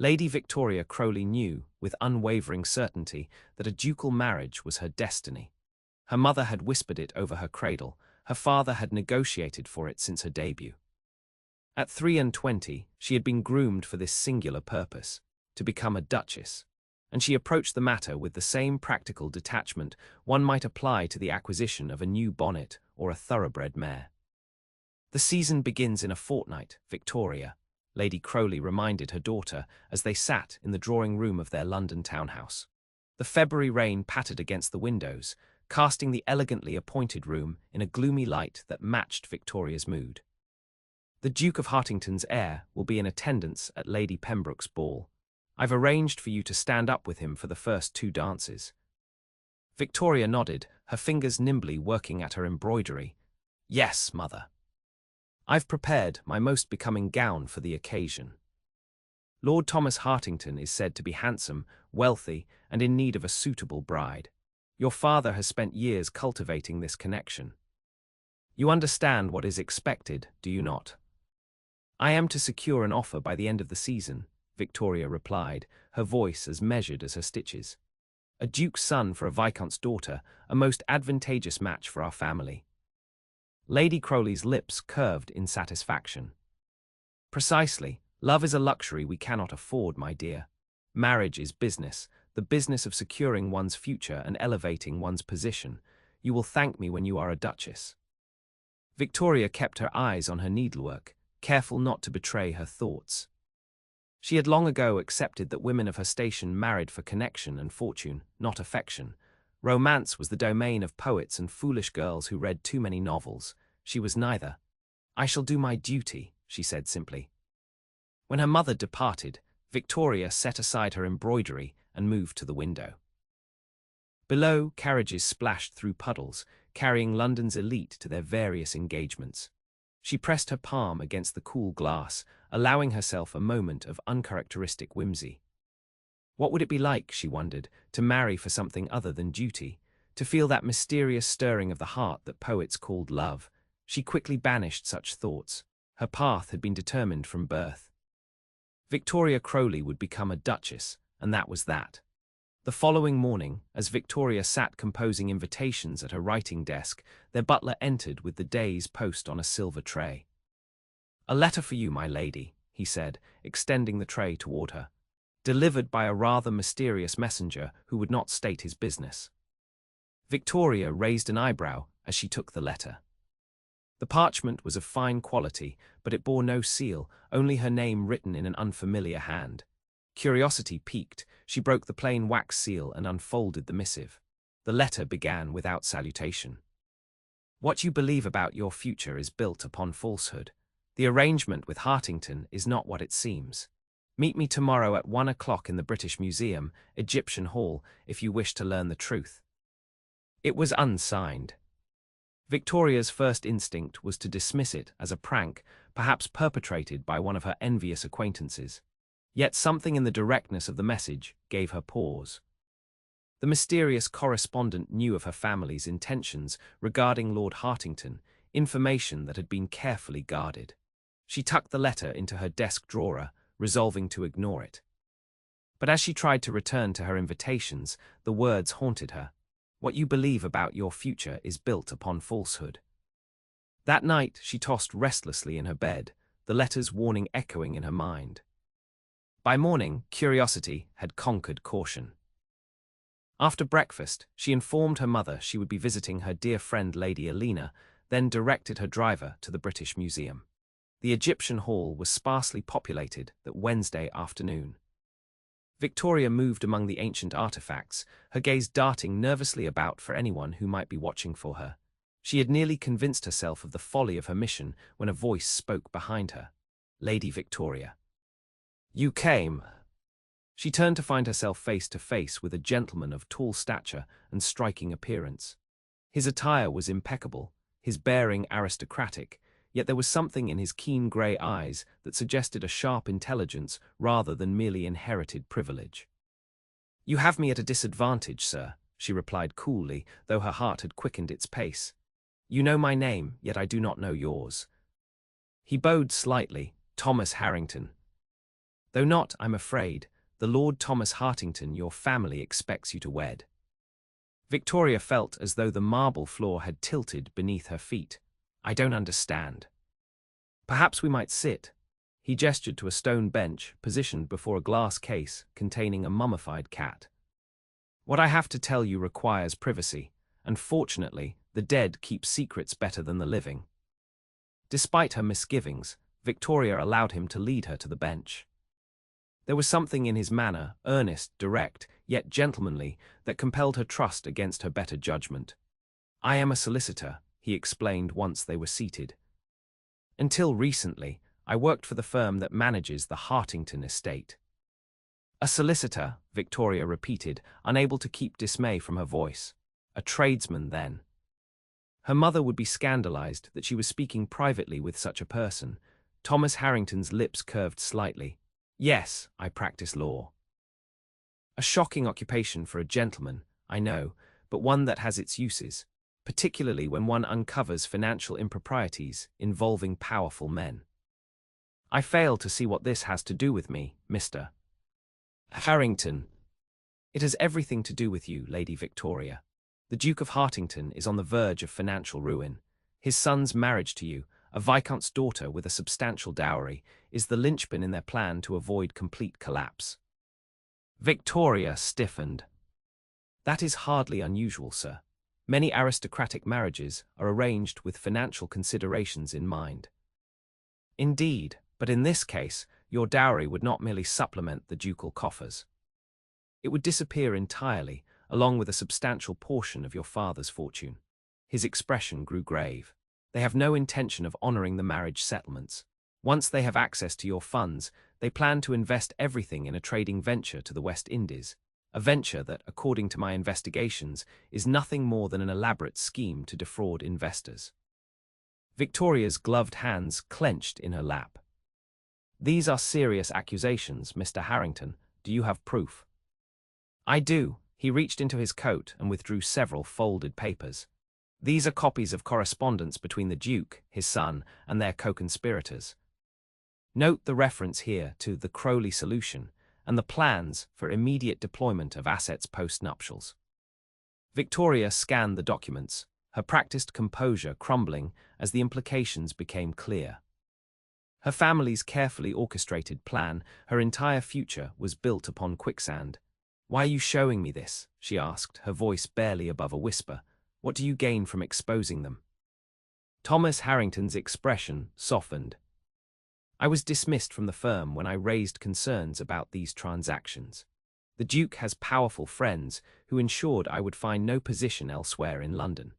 Lady Victoria Crowley knew, with unwavering certainty, that a ducal marriage was her destiny. Her mother had whispered it over her cradle, her father had negotiated for it since her debut. At 23, she had been groomed for this singular purpose, to become a duchess, and she approached the matter with the same practical detachment one might apply to the acquisition of a new bonnet or a thoroughbred mare. "The season begins in a fortnight, Victoria," Lady Crowley reminded her daughter as they sat in the drawing-room of their London townhouse. The February rain pattered against the windows, casting the elegantly appointed room in a gloomy light that matched Victoria's mood. "The Duke of Hartington's heir will be in attendance at Lady Pembroke's ball. I've arranged for you to stand up with him for the first 2 dances." Victoria nodded, her fingers nimbly working at her embroidery. "Yes, mother. I've prepared my most becoming gown for the occasion. Lord Thomas Hartington is said to be handsome, wealthy, and in need of a suitable bride. Your father has spent years cultivating this connection. You understand what is expected, do you not?" "I am to secure an offer by the end of the season," Victoria replied, her voice as measured as her stitches. "A duke's son for a viscount's daughter, a most advantageous match for our family." Lady Crowley's lips curved in satisfaction. "Precisely. Love is a luxury we cannot afford, my dear. Marriage is business, the business of securing one's future and elevating one's position. You will thank me when you are a duchess." Victoria kept her eyes on her needlework, careful not to betray her thoughts. She had long ago accepted that women of her station married for connection and fortune, not affection. Romance was the domain of poets and foolish girls who read too many novels. She was neither. "I shall do my duty," she said simply. When her mother departed, Victoria set aside her embroidery and moved to the window. Below, carriages splashed through puddles, carrying London's elite to their various engagements. She pressed her palm against the cool glass, allowing herself a moment of uncharacteristic whimsy. What would it be like, she wondered, to marry for something other than duty, to feel that mysterious stirring of the heart that poets called love? She quickly banished such thoughts. Her path had been determined from birth. Victoria Crowley would become a duchess, and that was that. The following morning, as Victoria sat composing invitations at her writing desk, their butler entered with the day's post on a silver tray. "A letter for you, my lady," he said, extending the tray toward her, "delivered by a rather mysterious messenger who would not state his business." Victoria raised an eyebrow as she took the letter. The parchment was of fine quality, but it bore no seal, only her name written in an unfamiliar hand. Curiosity piqued, she broke the plain wax seal and unfolded the missive. The letter began without salutation. "What you believe about your future is built upon falsehood. The arrangement with Hartington is not what it seems. Meet me tomorrow at 1 o'clock in the British Museum, Egyptian Hall, if you wish to learn the truth." It was unsigned. Victoria's first instinct was to dismiss it as a prank, perhaps perpetrated by one of her envious acquaintances. Yet something in the directness of the message gave her pause. The mysterious correspondent knew of her family's intentions regarding Lord Hartington, information that had been carefully guarded. She tucked the letter into her desk drawer, resolving to ignore it. But as she tried to return to her invitations, the words haunted her. "What you believe about your future is built upon falsehood." That night she tossed restlessly in her bed, the letter's warning echoing in her mind. By morning, curiosity had conquered caution. After breakfast, she informed her mother she would be visiting her dear friend Lady Elena, then directed her driver to the British Museum. The Egyptian Hall was sparsely populated that Wednesday afternoon. Victoria moved among the ancient artifacts, her gaze darting nervously about for anyone who might be watching for her. She had nearly convinced herself of the folly of her mission when a voice spoke behind her. "Lady Victoria." "You came." She turned to find herself face to face with a gentleman of tall stature and striking appearance. His attire was impeccable, his bearing aristocratic, yet there was something in his keen grey eyes that suggested a sharp intelligence rather than merely inherited privilege. "You have me at a disadvantage, sir," she replied coolly, though her heart had quickened its pace. "You know my name, yet I do not know yours." He bowed slightly. "Thomas Harrington." Though not, I'm afraid, the Lord Thomas Hartington your family expects you to wed. Victoria felt as though the marble floor had tilted beneath her feet. I don't understand. Perhaps we might sit. He gestured to a stone bench positioned before a glass case containing a mummified cat. What I have to tell you requires privacy, and fortunately, the dead keep secrets better than the living. Despite her misgivings, Victoria allowed him to lead her to the bench. There was something in his manner, earnest, direct, yet gentlemanly, that compelled her trust against her better judgment. I am a solicitor, he explained once they were seated. Until recently, I worked for the firm that manages the Hartington estate. A solicitor, Victoria repeated, unable to keep dismay from her voice. A tradesman, then. Her mother would be scandalized that she was speaking privately with such a person. Thomas Harrington's lips curved slightly. Yes, I practice law. A shocking occupation for a gentleman, I know, but one that has its uses, particularly when one uncovers financial improprieties involving powerful men. I fail to see what this has to do with me, Mr. Harrington. It has everything to do with you, Lady Victoria. The Duke of Hartington is on the verge of financial ruin. His son's marriage to you, a viscount's daughter with a substantial dowry, is the linchpin in their plan to avoid complete collapse. Victoria stiffened. That is hardly unusual, sir. Many aristocratic marriages are arranged with financial considerations in mind. Indeed, but in this case, your dowry would not merely supplement the ducal coffers. It would disappear entirely, along with a substantial portion of your father's fortune. His expression grew grave. They have no intention of honoring the marriage settlements. Once they have access to your funds, they plan to invest everything in a trading venture to the West Indies, a venture that, according to my investigations, is nothing more than an elaborate scheme to defraud investors. Victoria's gloved hands clenched in her lap. These are serious accusations, Mr. Harrington. Do you have proof? I do. He reached into his coat and withdrew several folded papers. These are copies of correspondence between the Duke, his son, and their co-conspirators. Note the reference here to the Crowley solution and the plans for immediate deployment of assets post-nuptials. Victoria scanned the documents, her practiced composure crumbling as the implications became clear. Her family's carefully orchestrated plan, her entire future, was built upon quicksand. Why are you showing me this? She asked, her voice barely above a whisper. What do you gain from exposing them? Thomas Harrington's expression softened. I was dismissed from the firm when I raised concerns about these transactions. The Duke has powerful friends who ensured I would find no position elsewhere in London.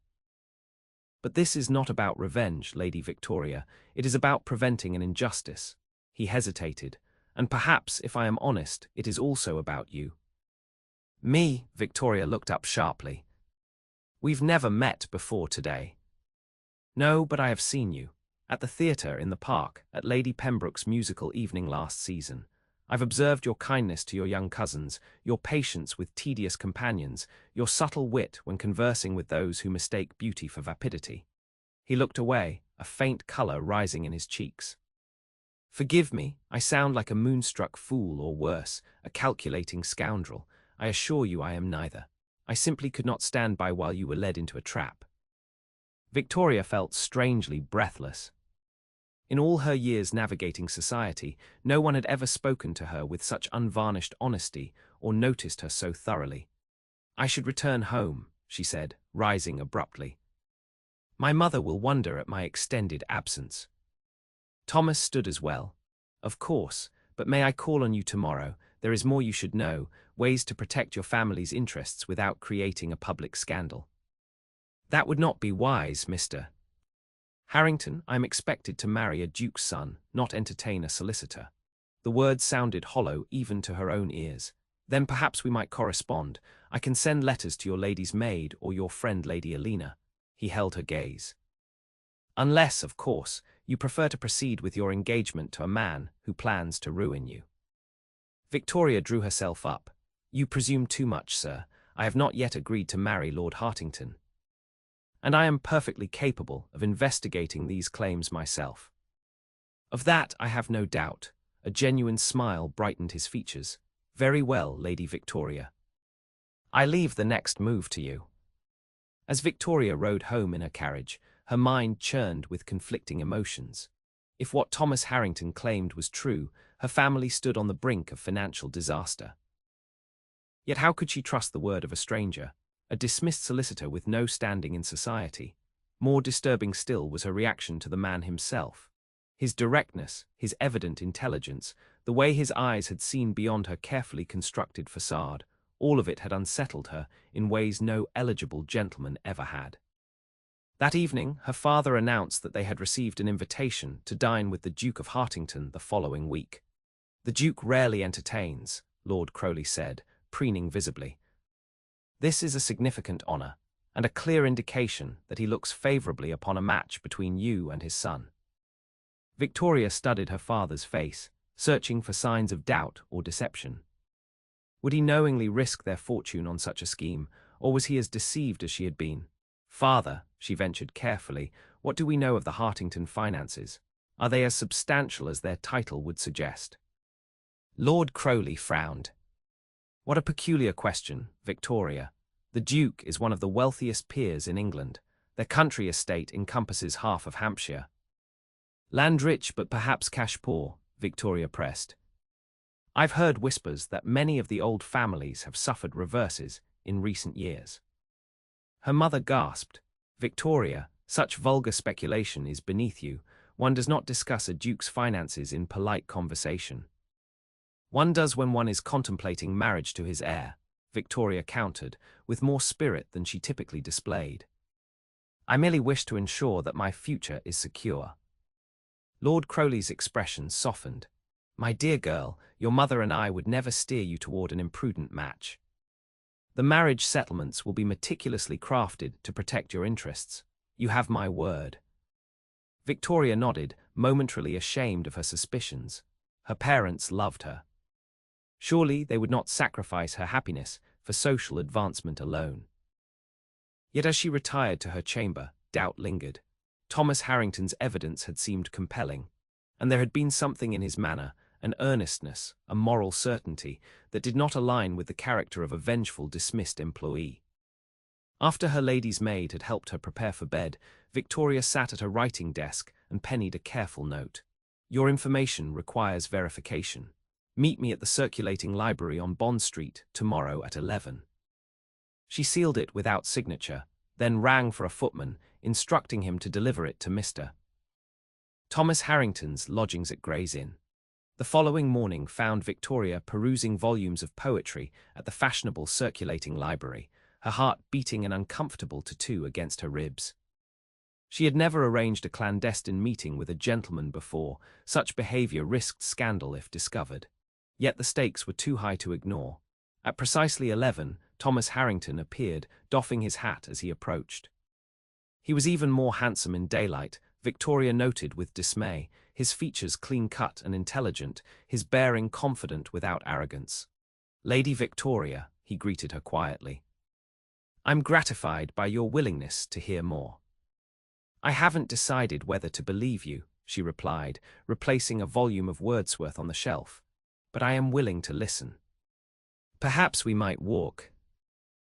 But this is not about revenge, Lady Victoria. It is about preventing an injustice. He hesitated, and perhaps, if I am honest, it is also about you. Me? Victoria looked up sharply. We've never met before today. No, but I have seen you. At the theatre in the park, at Lady Pembroke's musical evening last season. I've observed your kindness to your young cousins, your patience with tedious companions, your subtle wit when conversing with those who mistake beauty for vapidity. He looked away, a faint colour rising in his cheeks. Forgive me, I sound like a moonstruck fool or worse, a calculating scoundrel. I assure you I am neither. I simply could not stand by while you were led into a trap. Victoria felt strangely breathless. In all her years navigating society, no one had ever spoken to her with such unvarnished honesty or noticed her so thoroughly. I should return home, she said, rising abruptly. My mother will wonder at my extended absence. Thomas stood as well. Of course, but may I call on you tomorrow? There is more you should know, ways to protect your family's interests without creating a public scandal. That would not be wise, Mr. Harrington. I am expected to marry a duke's son, not entertain a solicitor. The words sounded hollow even to her own ears. Then perhaps we might correspond. I can send letters to your lady's maid or your friend Lady Alina. He held her gaze. Unless, of course, you prefer to proceed with your engagement to a man who plans to ruin you. Victoria drew herself up. You presume too much, sir. I have not yet agreed to marry Lord Hartington. And I am perfectly capable of investigating these claims myself. Of that I have no doubt. A genuine smile brightened his features. "Very well, Lady Victoria. I leave the next move to you." As Victoria rode home in her carriage, her mind churned with conflicting emotions. If what Thomas Harrington claimed was true, her family stood on the brink of financial disaster. Yet how could she trust the word of a stranger, a dismissed solicitor with no standing in society? More disturbing still was her reaction to the man himself. His directness, his evident intelligence, the way his eyes had seen beyond her carefully constructed facade, all of it had unsettled her in ways no eligible gentleman ever had. That evening, her father announced that they had received an invitation to dine with the Duke of Hartington the following week. "The Duke rarely entertains," Lord Crowley said, preening visibly. "This is a significant honour, and a clear indication that he looks favourably upon a match between you and his son." Victoria studied her father's face, searching for signs of doubt or deception. Would he knowingly risk their fortune on such a scheme, or was he as deceived as she had been? "Father," she ventured carefully, "what do we know of the Hartington finances? Are they as substantial as their title would suggest?" Lord Crowley frowned. "What a peculiar question, Victoria. The Duke is one of the wealthiest peers in England. Their country estate encompasses half of Hampshire." "Land rich but perhaps cash poor," Victoria pressed. "I've heard whispers that many of the old families have suffered reverses in recent years." Her mother gasped. "Victoria, such vulgar speculation is beneath you. One does not discuss a duke's finances in polite conversation." "One does when one is contemplating marriage to his heir," Victoria countered, with more spirit than she typically displayed. "I merely wish to ensure that my future is secure." Lord Crowley's expression softened. "My dear girl, your mother and I would never steer you toward an imprudent match. The marriage settlements will be meticulously crafted to protect your interests. You have my word." Victoria nodded, momentarily ashamed of her suspicions. Her parents loved her. Surely they would not sacrifice her happiness for social advancement alone. Yet as she retired to her chamber, doubt lingered. Thomas Harrington's evidence had seemed compelling, and there had been something in his manner, an earnestness, a moral certainty, that did not align with the character of a vengeful, dismissed employee. After her lady's maid had helped her prepare for bed, Victoria sat at her writing desk and pennied a careful note. "Your information requires verification. Meet me at the circulating library on Bond Street tomorrow at 11. She sealed it without signature, then rang for a footman, instructing him to deliver it to Mr. Thomas Harrington's lodgings at Gray's Inn. The following morning found Victoria perusing volumes of poetry at the fashionable circulating library, her heart beating an uncomfortable tattoo against her ribs. She had never arranged a clandestine meeting with a gentleman before. Such behavior risked scandal if discovered. Yet the stakes were too high to ignore. At precisely 11, Thomas Harrington appeared, doffing his hat as he approached. He was even more handsome in daylight, Victoria noted with dismay, his features clean-cut and intelligent, his bearing confident without arrogance. "Lady Victoria," he greeted her quietly. "I'm gratified by your willingness to hear more." "I haven't decided whether to believe you," she replied, replacing a volume of Wordsworth on the shelf. "But I am willing to listen. Perhaps we might walk.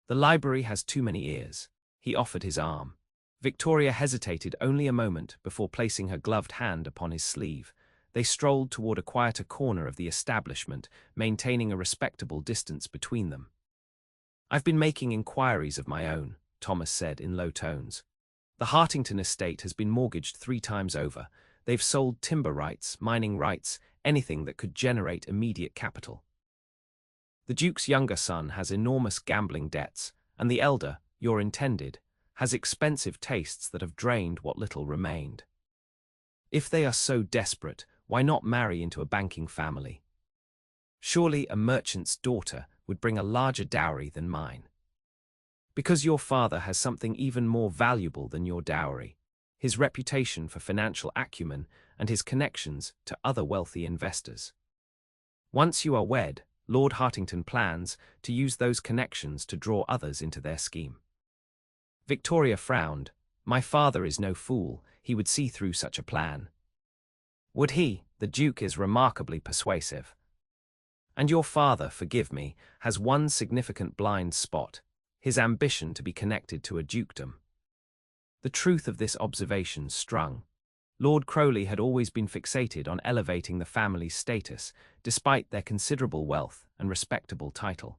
The library has too many ears." He offered his arm. Victoria hesitated only a moment before placing her gloved hand upon his sleeve. They strolled toward a quieter corner of the establishment, maintaining a respectable distance between them. "I've been making inquiries of my own," Thomas said in low tones. "The Hartington estate has been mortgaged 3 times over. They've sold timber rights, mining rights, anything that could generate immediate capital. The Duke's younger son has enormous gambling debts, and the elder, your intended, has expensive tastes that have drained what little remained. If they are so desperate, why not marry into a banking family? Surely a merchant's daughter would bring a larger dowry than mine. Because your father has something even more valuable than your dowry, his reputation for financial acumen and his connections to other wealthy investors. Once you are wed, Lord Hartington plans to use those connections to draw others into their scheme." Victoria frowned. "My father is no fool. He would see through such a plan." "Would he?" The Duke is remarkably persuasive. And your father, forgive me, has one significant blind spot, his ambition to be connected to a dukedom. The truth of this observation strung. Lord Crowley had always been fixated on elevating the family's status, despite their considerable wealth and respectable title.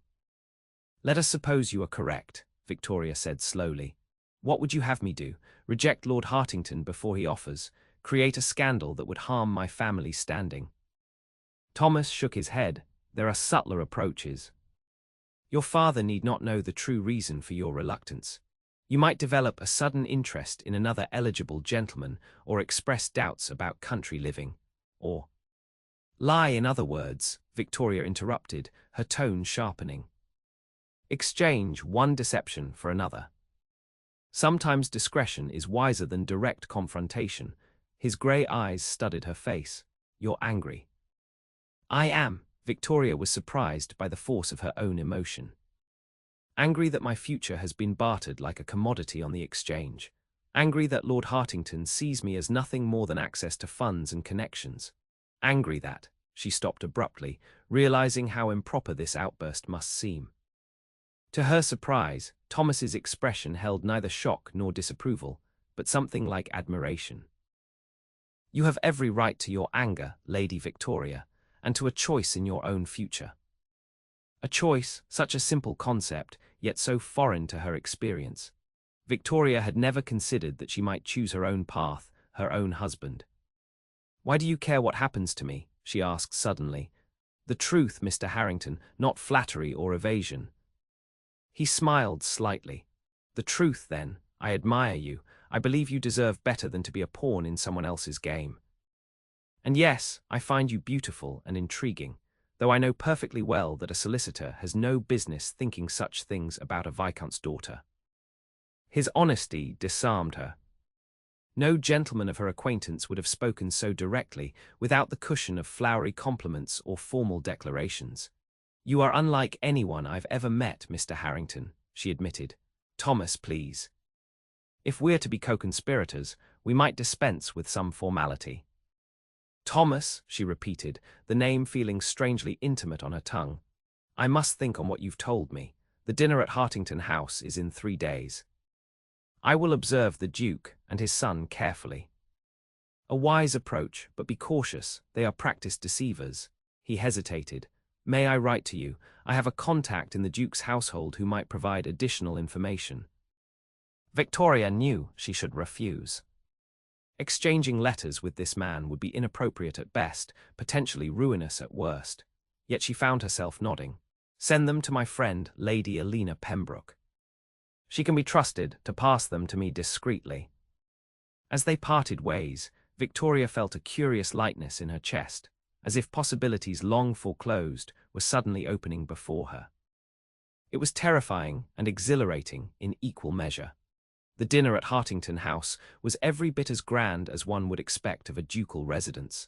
Let us suppose you are correct, Victoria said slowly. What would you have me do? Reject Lord Hartington before he offers? Create a scandal that would harm my family's standing? Thomas shook his head. There are subtler approaches. Your father need not know the true reason for your reluctance. You might develop a sudden interest in another eligible gentleman or express doubts about country living. Or lie, in other words, Victoria interrupted, her tone sharpening. Exchange one deception for another. Sometimes discretion is wiser than direct confrontation. His grey eyes studied her face. You're angry. I am. Victoria was surprised by the force of her own emotion. Angry that my future has been bartered like a commodity on the exchange. Angry that Lord Hartington sees me as nothing more than access to funds and connections. Angry that, she stopped abruptly, realizing how improper this outburst must seem. To her surprise, Thomas's expression held neither shock nor disapproval, but something like admiration. You have every right to your anger, Lady Victoria, and to a choice in your own future. A choice, such a simple concept, yet so foreign to her experience. Victoria had never considered that she might choose her own path, her own husband. Why do you care what happens to me? She asked suddenly. The truth, Mr. Harrington, not flattery or evasion. He smiled slightly. The truth, then. I admire you. I believe you deserve better than to be a pawn in someone else's game. And yes, I find you beautiful and intriguing, though I know perfectly well that a solicitor has no business thinking such things about a viscount's daughter. His honesty disarmed her. No gentleman of her acquaintance would have spoken so directly without the cushion of flowery compliments or formal declarations. You are unlike anyone I've ever met, Mr. Harrington, she admitted. Thomas, please. If we're to be co-conspirators, we might dispense with some formality. Thomas, she repeated, the name feeling strangely intimate on her tongue. I must think on what you've told me. The dinner at Hartington House is in 3 days. I will observe the Duke and his son carefully. A wise approach, but be cautious. They are practiced deceivers. He hesitated. May I write to you? I have a contact in the Duke's household who might provide additional information. Victoria knew she should refuse. Exchanging letters with this man would be inappropriate at best, potentially ruinous at worst. Yet she found herself nodding. Send them to my friend, Lady Elena Pembroke. She can be trusted to pass them to me discreetly. As they parted ways, Victoria felt a curious lightness in her chest, as if possibilities long foreclosed were suddenly opening before her. It was terrifying and exhilarating in equal measure. The dinner at Hartington House was every bit as grand as one would expect of a ducal residence.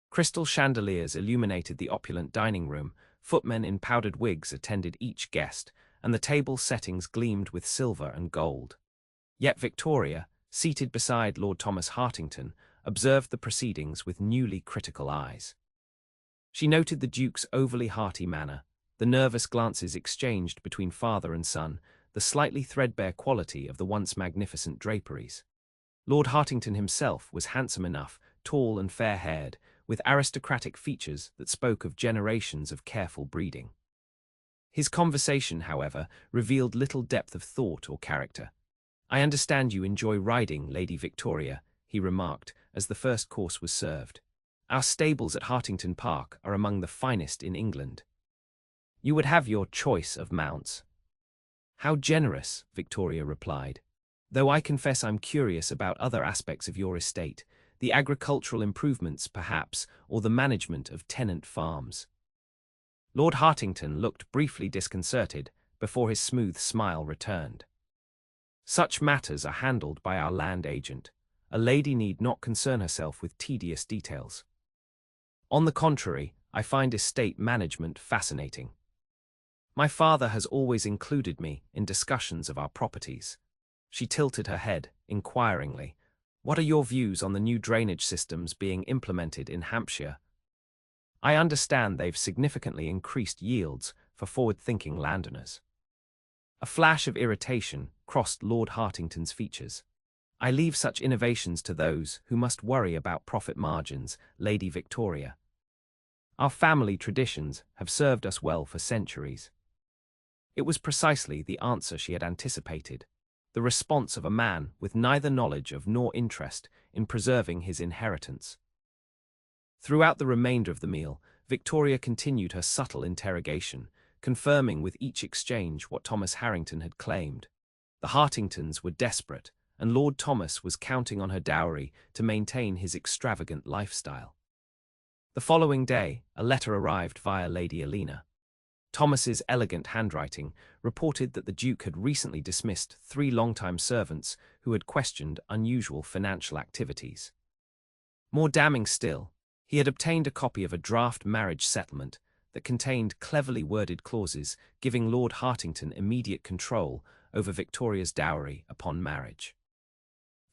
Crystal chandeliers illuminated the opulent dining room, footmen in powdered wigs attended each guest, and the table settings gleamed with silver and gold. Yet Victoria, seated beside Lord Thomas Hartington, observed the proceedings with newly critical eyes. She noted the Duke's overly hearty manner, the nervous glances exchanged between father and son, the slightly threadbare quality of the once magnificent draperies. Lord Hartington himself was handsome enough, tall and fair-haired, with aristocratic features that spoke of generations of careful breeding. His conversation, however, revealed little depth of thought or character. I understand you enjoy riding, Lady Victoria, he remarked as the first course was served. Our stables at Hartington Park are among the finest in England. You would have your choice of mounts. How generous, Victoria replied. Though I confess I'm curious about other aspects of your estate, the agricultural improvements perhaps, or the management of tenant farms. Lord Hartington looked briefly disconcerted before his smooth smile returned. Such matters are handled by our land agent. A lady need not concern herself with tedious details. On the contrary, I find estate management fascinating. My father has always included me in discussions of our properties. She tilted her head inquiringly. What are your views on the new drainage systems being implemented in Hampshire? I understand they've significantly increased yields for forward-thinking landowners. A flash of irritation crossed Lord Hartington's features. I leave such innovations to those who must worry about profit margins, Lady Victoria. Our family traditions have served us well for centuries. It was precisely the answer she had anticipated, the response of a man with neither knowledge of nor interest in preserving his inheritance. Throughout the remainder of the meal, Victoria continued her subtle interrogation, confirming with each exchange what Thomas Harrington had claimed. The Hartingtons were desperate, and Lord Thomas was counting on her dowry to maintain his extravagant lifestyle. The following day, a letter arrived via Lady Elena. Thomas's elegant handwriting reported that the Duke had recently dismissed 3 longtime servants who had questioned unusual financial activities. More damning still, he had obtained a copy of a draft marriage settlement that contained cleverly worded clauses giving Lord Hartington immediate control over Victoria's dowry upon marriage.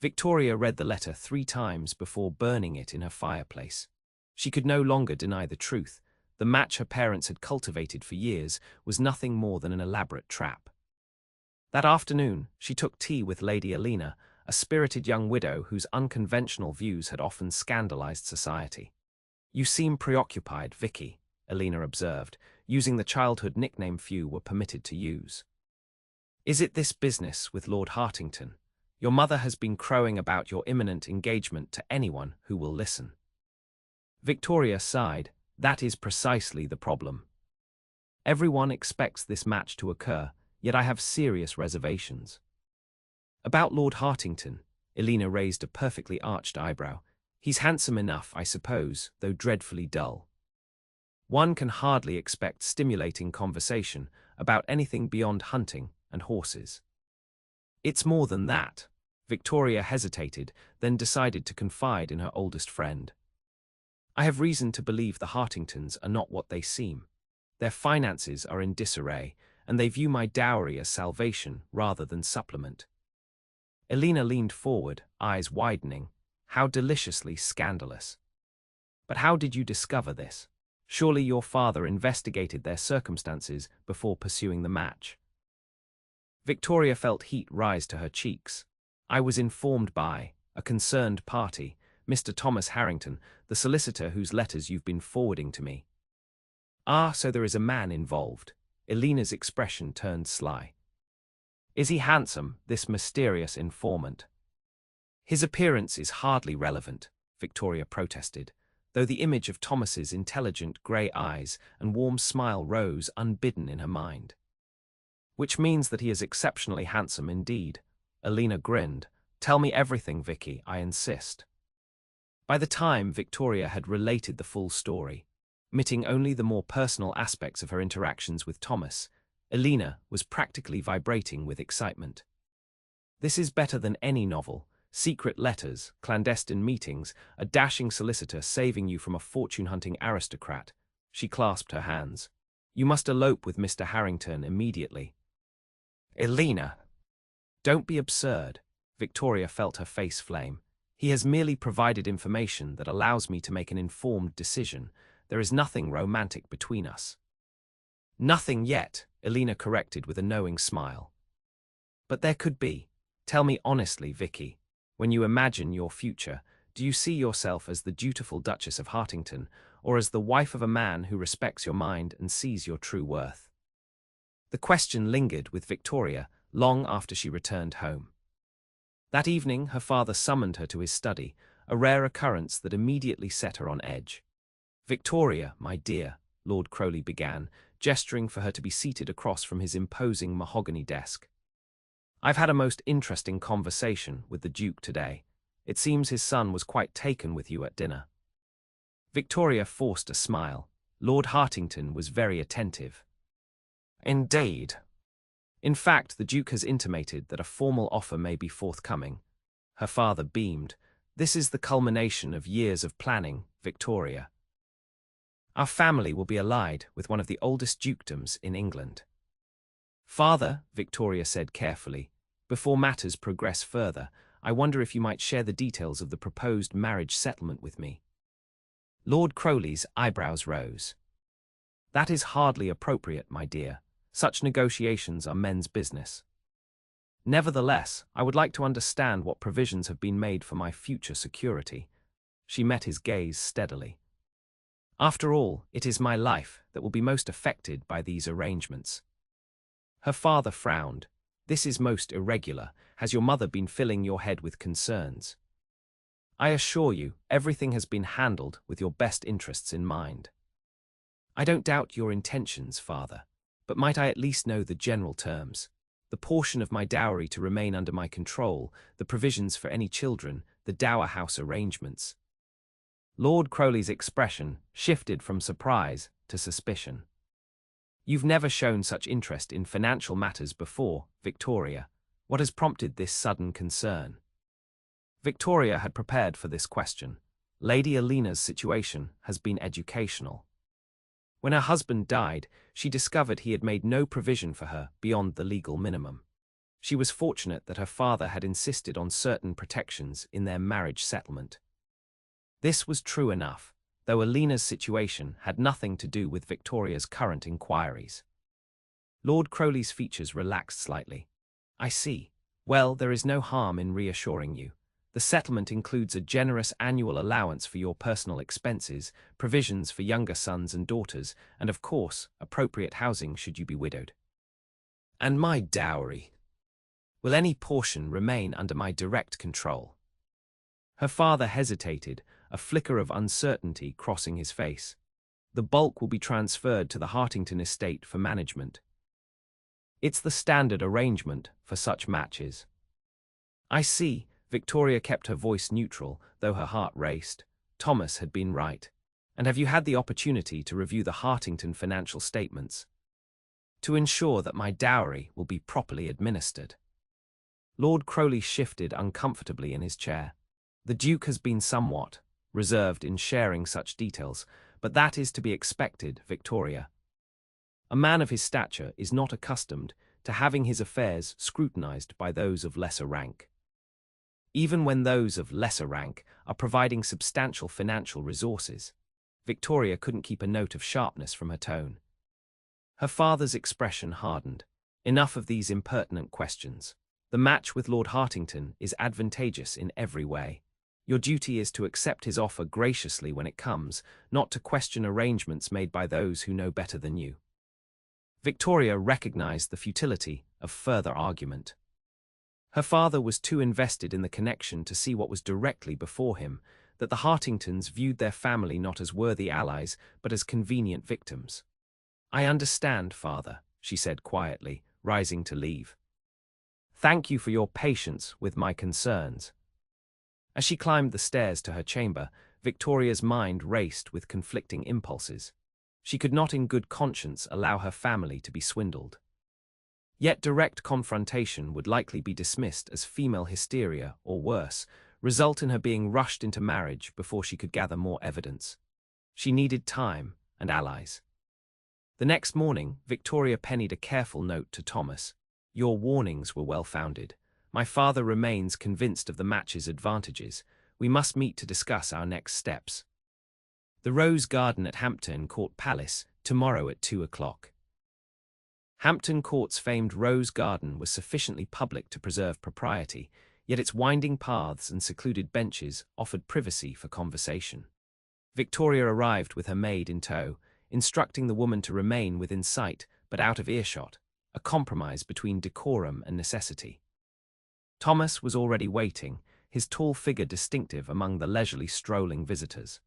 Victoria read the letter 3 times before burning it in her fireplace. She could no longer deny the truth. The match her parents had cultivated for years was nothing more than an elaborate trap. That afternoon, she took tea with Lady Elena, a spirited young widow whose unconventional views had often scandalized society. "You seem preoccupied, Vicky," Elena observed, using the childhood nickname few were permitted to use. "Is it this business with Lord Hartington? Your mother has been crowing about your imminent engagement to anyone who will listen." Victoria sighed. "That is precisely the problem. Everyone expects this match to occur, yet I have serious reservations." "About Lord Hartington," Elena raised a perfectly arched eyebrow. "He's handsome enough, I suppose, though dreadfully dull. One can hardly expect stimulating conversation about anything beyond hunting and horses." "It's more than that." Victoria hesitated, then decided to confide in her oldest friend. "I have reason to believe the Hartingtons are not what they seem. Their finances are in disarray, and they view my dowry as salvation rather than supplement." Elena leaned forward, eyes widening. How deliciously scandalous. "But how did you discover this? Surely your father investigated their circumstances before pursuing the match." Victoria felt heat rise to her cheeks. "I was informed by a concerned party, Mr. Thomas Harrington, the solicitor whose letters you've been forwarding to me." "Ah, so there is a man involved." Elena's expression turned sly. "Is he handsome, this mysterious informant?" "His appearance is hardly relevant," Victoria protested, though the image of Thomas's intelligent grey eyes and warm smile rose unbidden in her mind. "Which means that he is exceptionally handsome indeed." Elena grinned. "Tell me everything, Vicky, I insist." By the time Victoria had related the full story, omitting only the more personal aspects of her interactions with Thomas, Elena was practically vibrating with excitement. "This is better than any novel. Secret letters, clandestine meetings, a dashing solicitor saving you from a fortune-hunting aristocrat." She clasped her hands. "You must elope with Mr. Harrington immediately." "Elena!" "Don't be absurd." Victoria felt her face flame. "He has merely provided information that allows me to make an informed decision. There is nothing romantic between us." "Nothing yet," Elena corrected with a knowing smile. "But there could be. Tell me honestly, Vicky, when you imagine your future, do you see yourself as the dutiful Duchess of Hartington, or as the wife of a man who respects your mind and sees your true worth?" The question lingered with Victoria long after she returned home. That evening, her father summoned her to his study, a rare occurrence that immediately set her on edge. "Victoria, my dear," Lord Crowley began, gesturing for her to be seated across from his imposing mahogany desk. "I've had a most interesting conversation with the Duke today. It seems his son was quite taken with you at dinner." Victoria forced a smile. Lord Hartington was very attentive. "Indeed." "In fact, the Duke has intimated that a formal offer may be forthcoming." Her father beamed. "This is the culmination of years of planning, Victoria. Our family will be allied with one of the oldest dukedoms in England." "Father," Victoria said carefully, "before matters progress further, I wonder if you might share the details of the proposed marriage settlement with me." Lord Crowley's eyebrows rose. "That is hardly appropriate, my dear. Such negotiations are men's business. Nevertheless, I would like to understand what provisions have been made for my future security." She met his gaze steadily. "After all, it is my life that will be most affected by these arrangements." Her father frowned. "This is most irregular. Has your mother been filling your head with concerns?" "I assure you, everything has been handled with your best interests in mind." "I don't doubt your intentions, father, but might I at least know the general terms? The portion of my dowry to remain under my control, the provisions for any children, the dower house arrangements." Lord Crowley's expression shifted from surprise to suspicion. "You've never shown such interest in financial matters before, Victoria. What has prompted this sudden concern?" Victoria had prepared for this question. Lady Alina's situation has been educational. When her husband died, she discovered he had made no provision for her beyond the legal minimum. She was fortunate that her father had insisted on certain protections in their marriage settlement. This was true enough, though Alina's situation had nothing to do with Victoria's current inquiries. Lord Crowley's features relaxed slightly. "I see. Well, there is no harm in reassuring you. The settlement includes a generous annual allowance for your personal expenses, provisions for younger sons and daughters, and of course, appropriate housing should you be widowed." "And my dowry? Will any portion remain under my direct control?" Her father hesitated, a flicker of uncertainty crossing his face. "The bulk will be transferred to the Hartington estate for management. It's the standard arrangement for such matches." "I see." Victoria kept her voice neutral, though her heart raced. Thomas had been right. "And have you had the opportunity to review the Hartington financial statements?" "To ensure that my dowry will be properly administered." Lord Crowley shifted uncomfortably in his chair. "The Duke has been somewhat reserved in sharing such details, but that is to be expected, Victoria. A man of his stature is not accustomed to having his affairs scrutinized by those of lesser rank. Even when those of lesser rank are providing substantial financial resources." Victoria couldn't keep a note of sharpness from her tone. Her father's expression hardened. "Enough of these impertinent questions. The match with Lord Hartington is advantageous in every way. Your duty is to accept his offer graciously when it comes, not to question arrangements made by those who know better than you." Victoria recognized the futility of further argument. Her father was too invested in the connection to see what was directly before him, that the Hartingtons viewed their family not as worthy allies, but as convenient victims. "I understand, father," she said quietly, rising to leave. "Thank you for your patience with my concerns." As she climbed the stairs to her chamber, Victoria's mind raced with conflicting impulses. She could not in good conscience allow her family to be swindled. Yet direct confrontation would likely be dismissed as female hysteria or worse, result in her being rushed into marriage before she could gather more evidence. She needed time and allies. The next morning, Victoria pennied a careful note to Thomas. "Your warnings were well-founded. My father remains convinced of the match's advantages. We must meet to discuss our next steps. The Rose Garden at Hampton Court Palace, tomorrow at 2 o'clock. Hampton Court's famed Rose Garden was sufficiently public to preserve propriety, yet its winding paths and secluded benches offered privacy for conversation. Victoria arrived with her maid in tow, instructing the woman to remain within sight but out of earshot, a compromise between decorum and necessity. Thomas was already waiting, his tall figure distinctive among the leisurely strolling visitors.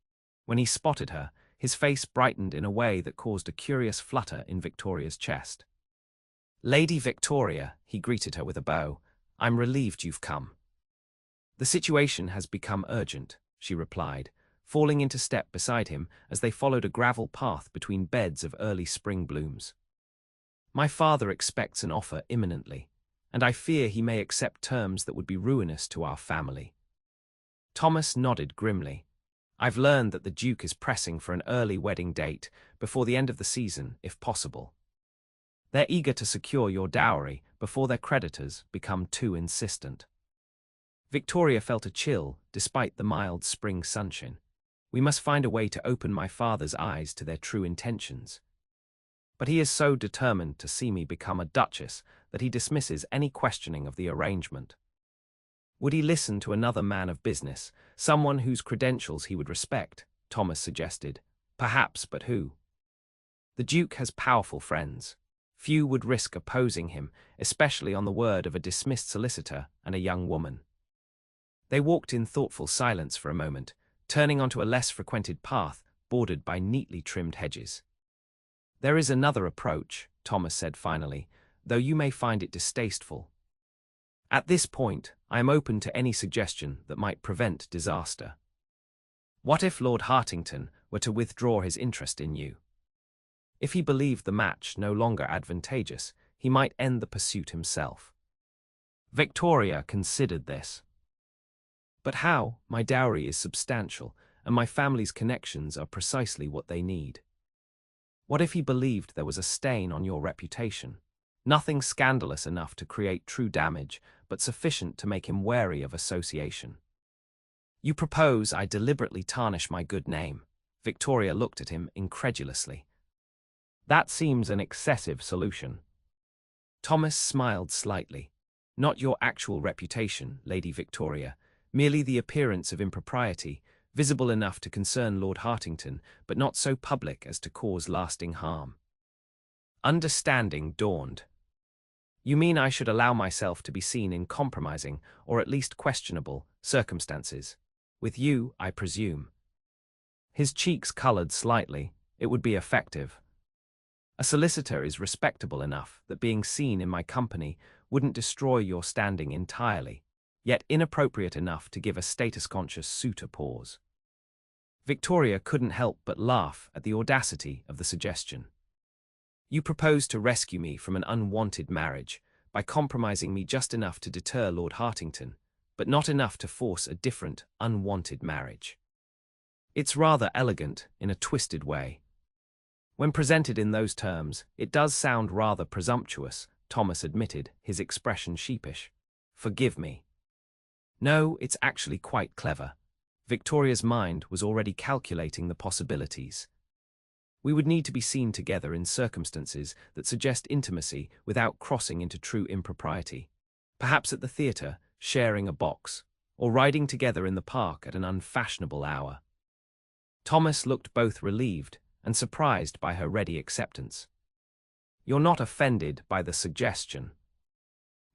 When he spotted her, his face brightened in a way that caused a curious flutter in Victoria's chest. "Lady Victoria," he greeted her with a bow, "I'm relieved you've come." "The situation has become urgent," she replied, falling into step beside him as they followed a gravel path between beds of early spring blooms. "My father expects an offer imminently, and I fear he may accept terms that would be ruinous to our family." Thomas nodded grimly. "I've learned that the Duke is pressing for an early wedding date, before the end of the season, if possible. They're eager to secure your dowry before their creditors become too insistent." Victoria felt a chill despite the mild spring sunshine. We must find a way to open my father's eyes to their true intentions. But he is so determined to see me become a duchess that he dismisses any questioning of the arrangement. Would he listen to another man of business, someone whose credentials he would respect? Thomas suggested. Perhaps, but who? The Duke has powerful friends. Few would risk opposing him, especially on the word of a dismissed solicitor and a young woman. They walked in thoughtful silence for a moment, turning onto a less frequented path bordered by neatly trimmed hedges. There is another approach, Thomas said finally, though you may find it distasteful. At this point, I am open to any suggestion that might prevent disaster. What if Lord Hartington were to withdraw his interest in you? If he believed the match no longer advantageous, he might end the pursuit himself. Victoria considered this. But how? My dowry is substantial, and my family's connections are precisely what they need. What if he believed there was a stain on your reputation? Nothing scandalous enough to create true damage, but sufficient to make him wary of association. You propose I deliberately tarnish my good name. Victoria looked at him incredulously. That seems an excessive solution. Thomas smiled slightly. Not your actual reputation, Lady Victoria, merely the appearance of impropriety, visible enough to concern Lord Hartington, but not so public as to cause lasting harm. Understanding dawned. You mean I should allow myself to be seen in compromising, or at least questionable, circumstances? With you, I presume. His cheeks colored slightly. It would be effective. A solicitor is respectable enough that being seen in my company wouldn't destroy your standing entirely, yet inappropriate enough to give a status-conscious suitor pause. Victoria couldn't help but laugh at the audacity of the suggestion. You propose to rescue me from an unwanted marriage by compromising me just enough to deter Lord Hartington, but not enough to force a different, unwanted marriage. It's rather elegant in a twisted way. When presented in those terms, it does sound rather presumptuous, Thomas admitted, his expression sheepish. Forgive me. No, it's actually quite clever. Victoria's mind was already calculating the possibilities. We would need to be seen together in circumstances that suggest intimacy without crossing into true impropriety. Perhaps at the theatre, sharing a box, or riding together in the park at an unfashionable hour. Thomas looked both relieved and surprised by her ready acceptance. You're not offended by the suggestion?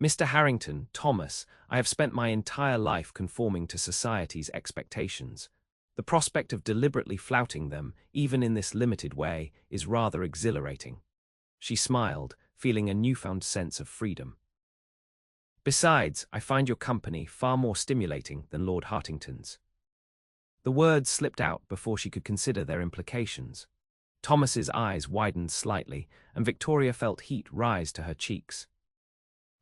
Mr. Harrington, Thomas, I have spent my entire life conforming to society's expectations. The prospect of deliberately flouting them, even in this limited way, is rather exhilarating. She smiled, feeling a newfound sense of freedom. Besides, I find your company far more stimulating than Lord Hartington's. The words slipped out before she could consider their implications. Thomas's eyes widened slightly, and Victoria felt heat rise to her cheeks.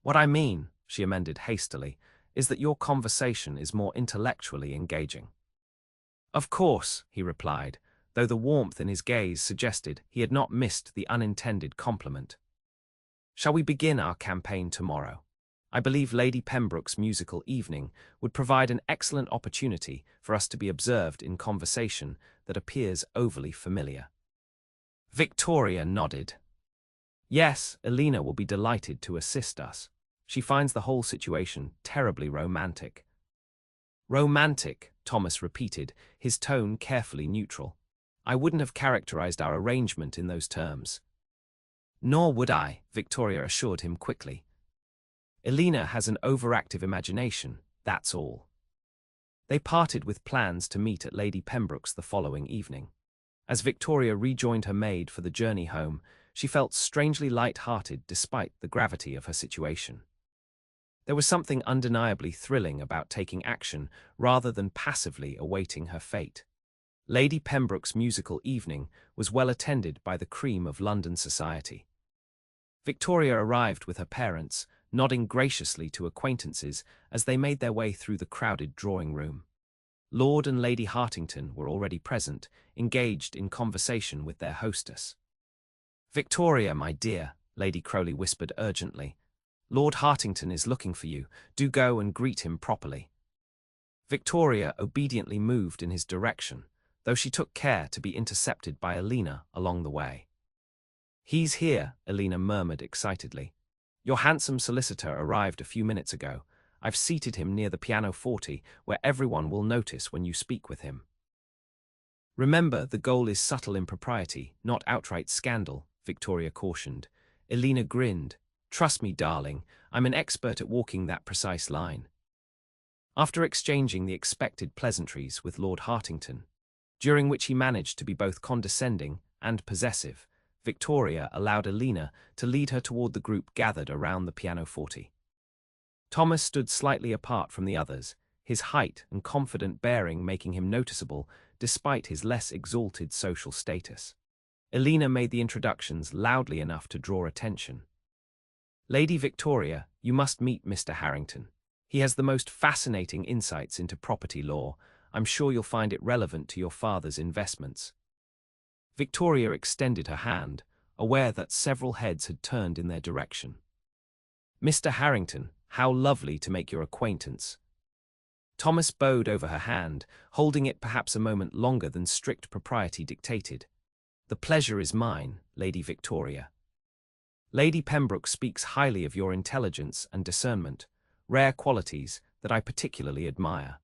What I mean, she amended hastily, is that your conversation is more intellectually engaging. Of course, he replied, though the warmth in his gaze suggested he had not missed the unintended compliment. Shall we begin our campaign tomorrow? I believe Lady Pembroke's musical evening would provide an excellent opportunity for us to be observed in conversation that appears overly familiar. Victoria nodded. Yes, Elena will be delighted to assist us. She finds the whole situation terribly romantic. Romantic, Thomas repeated, his tone carefully neutral. I wouldn't have characterized our arrangement in those terms. Nor would I, Victoria assured him quickly. Elena has an overactive imagination, that's all. They parted with plans to meet at Lady Pembroke's the following evening. As Victoria rejoined her maid for the journey home, she felt strangely light-hearted despite the gravity of her situation. There was something undeniably thrilling about taking action rather than passively awaiting her fate. Lady Pembroke's musical evening was well attended by the cream of London society. Victoria arrived with her parents, nodding graciously to acquaintances as they made their way through the crowded drawing-room. Lord and Lady Hartington were already present, engaged in conversation with their hostess. Victoria, my dear, Lady Crowley whispered urgently. Lord Hartington is looking for you. Do go and greet him properly. Victoria obediently moved in his direction, though she took care to be intercepted by Elena along the way. "He's here," Elena murmured excitedly. "Your handsome solicitor arrived a few minutes ago. I've seated him near the pianoforte, where everyone will notice when you speak with him." "Remember, the goal is subtle impropriety, not outright scandal," Victoria cautioned. Elena grinned. "Trust me, darling, I'm an expert at walking that precise line." After exchanging the expected pleasantries with Lord Hartington, during which he managed to be both condescending and possessive, Victoria allowed Elena to lead her toward the group gathered around the pianoforte. Thomas stood slightly apart from the others, his height and confident bearing making him noticeable despite his less exalted social status. Elena made the introductions loudly enough to draw attention. "Lady Victoria, you must meet Mr. Harrington. He has the most fascinating insights into property law. I'm sure you'll find it relevant to your father's investments." Victoria extended her hand, aware that several heads had turned in their direction. "Mr. Harrington, how lovely to make your acquaintance." Thomas bowed over her hand, holding it perhaps a moment longer than strict propriety dictated. "The pleasure is mine, Lady Victoria. Lady Pembroke speaks highly of your intelligence and discernment, rare qualities that I particularly admire."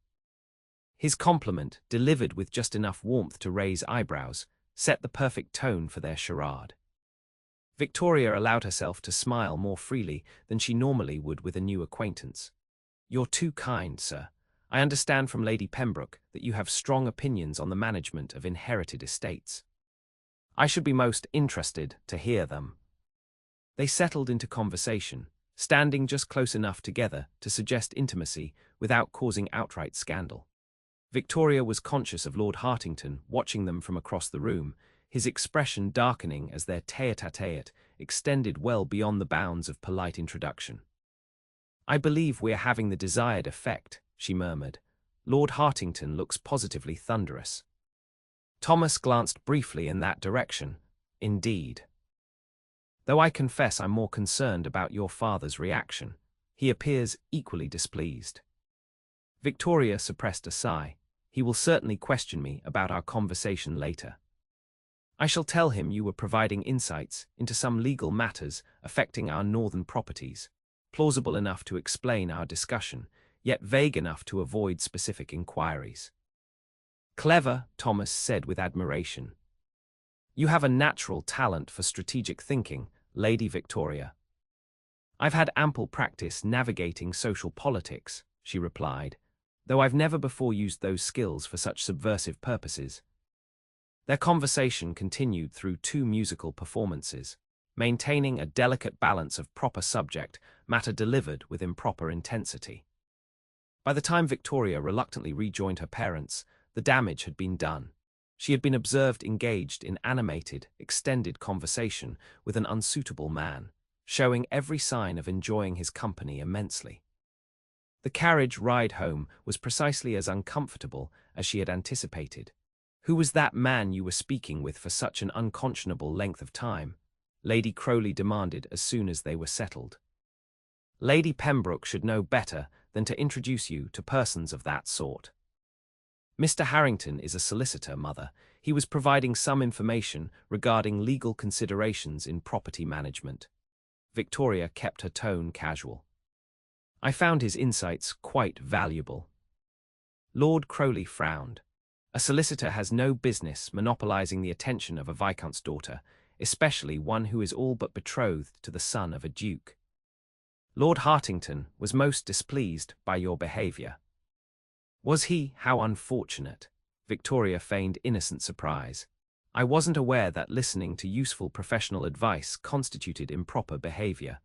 His compliment, delivered with just enough warmth to raise eyebrows, set the perfect tone for their charade. Victoria allowed herself to smile more freely than she normally would with a new acquaintance. "You're too kind, sir. I understand from Lady Pembroke that you have strong opinions on the management of inherited estates. I should be most interested to hear them." They settled into conversation, standing just close enough together to suggest intimacy without causing outright scandal. Victoria was conscious of Lord Hartington watching them from across the room, his expression darkening as their tete-a-tete extended well beyond the bounds of polite introduction. "I believe we are having the desired effect," she murmured. "Lord Hartington looks positively thunderous." Thomas glanced briefly in that direction. "Indeed. Though I confess I'm more concerned about your father's reaction. He appears equally displeased." Victoria suppressed a sigh. "He will certainly question me about our conversation later. I shall tell him you were providing insights into some legal matters affecting our northern properties, plausible enough to explain our discussion, yet vague enough to avoid specific inquiries." "Clever," Thomas said with admiration. "You have a natural talent for strategic thinking, Lady Victoria." "I've had ample practice navigating social politics," she replied, "though I've never before used those skills for such subversive purposes." Their conversation continued through 2 musical performances, maintaining a delicate balance of proper subject matter delivered with improper intensity. By the time Victoria reluctantly rejoined her parents, the damage had been done. She had been observed engaged in animated, extended conversation with an unsuitable man, showing every sign of enjoying his company immensely. The carriage ride home was precisely as uncomfortable as she had anticipated. "Who was that man you were speaking with for such an unconscionable length of time?" Lady Crowley demanded as soon as they were settled. "Lady Pembroke should know better than to introduce you to persons of that sort." "Mr. Harrington is a solicitor, Mother. He was providing some information regarding legal considerations in property management." Victoria kept her tone casual. "I found his insights quite valuable." Lord Crowley frowned. A solicitor has no business monopolizing the attention of a viscount's daughter, especially one who is all but betrothed to the son of a duke. "Lord Hartington was most displeased by your behavior." "Was he? How unfortunate." Victoria feigned innocent surprise. "I wasn't aware that listening to useful professional advice constituted improper behavior."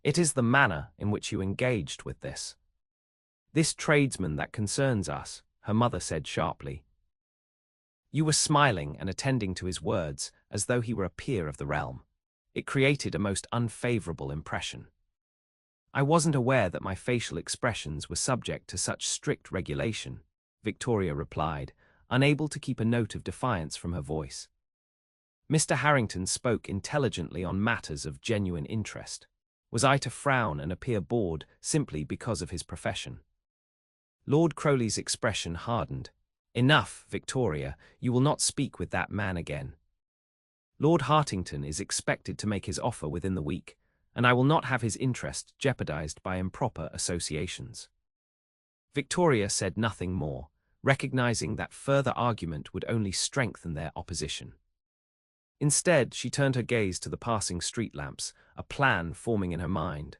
"It is the manner in which you engaged with this tradesman that concerns us," her mother said sharply. "You were smiling and attending to his words as though he were a peer of the realm. It created a most unfavorable impression." "I wasn't aware that my facial expressions were subject to such strict regulation," Victoria replied, unable to keep a note of defiance from her voice. "Mr. Harrington spoke intelligently on matters of genuine interest. Was I to frown and appear bored simply because of his profession?" Lord Crowley's expression hardened. Enough, Victoria, you will not speak with that man again. Lord Hartington is expected to make his offer within the week, and I will not have his interest jeopardized by improper associations. Victoria said nothing more, recognizing that further argument would only strengthen their opposition. Instead, she turned her gaze to the passing street lamps, a plan forming in her mind.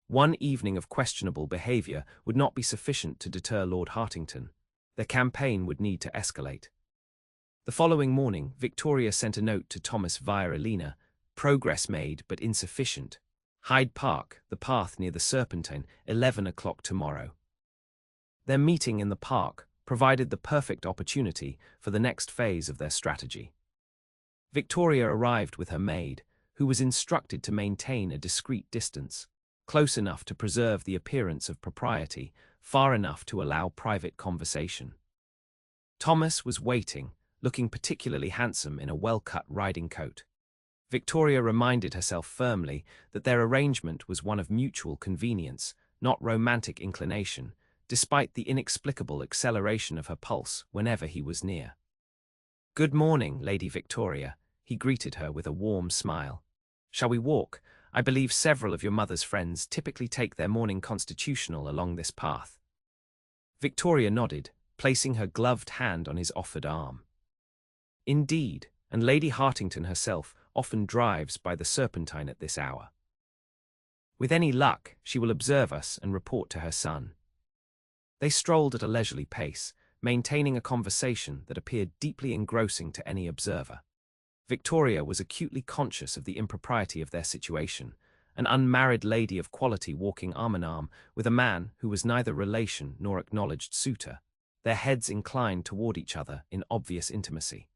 One evening of questionable behavior would not be sufficient to deter Lord Hartington. Their campaign would need to escalate. The following morning, Victoria sent a note to Thomas via Elena. Progress made, but insufficient. Hyde Park, the path near the Serpentine, 11 o'clock tomorrow. Their meeting in the park provided the perfect opportunity for the next phase of their strategy. Victoria arrived with her maid, who was instructed to maintain a discreet distance, close enough to preserve the appearance of propriety, far enough to allow private conversation. Thomas was waiting, looking particularly handsome in a well-cut riding coat. Victoria reminded herself firmly that their arrangement was one of mutual convenience, not romantic inclination, despite the inexplicable acceleration of her pulse whenever he was near. "Good morning, Lady Victoria," he greeted her with a warm smile. "Shall we walk? I believe several of your mother's friends typically take their morning constitutional along this path." Victoria nodded, placing her gloved hand on his offered arm. "Indeed, and Lady Hartington herself often drives by the Serpentine at this hour. With any luck, she will observe us and report to her son." They strolled at a leisurely pace, maintaining a conversation that appeared deeply engrossing to any observer. Victoria was acutely conscious of the impropriety of their situation, an unmarried lady of quality walking arm-in-arm with a man who was neither relation nor acknowledged suitor, their heads inclined toward each other in obvious intimacy.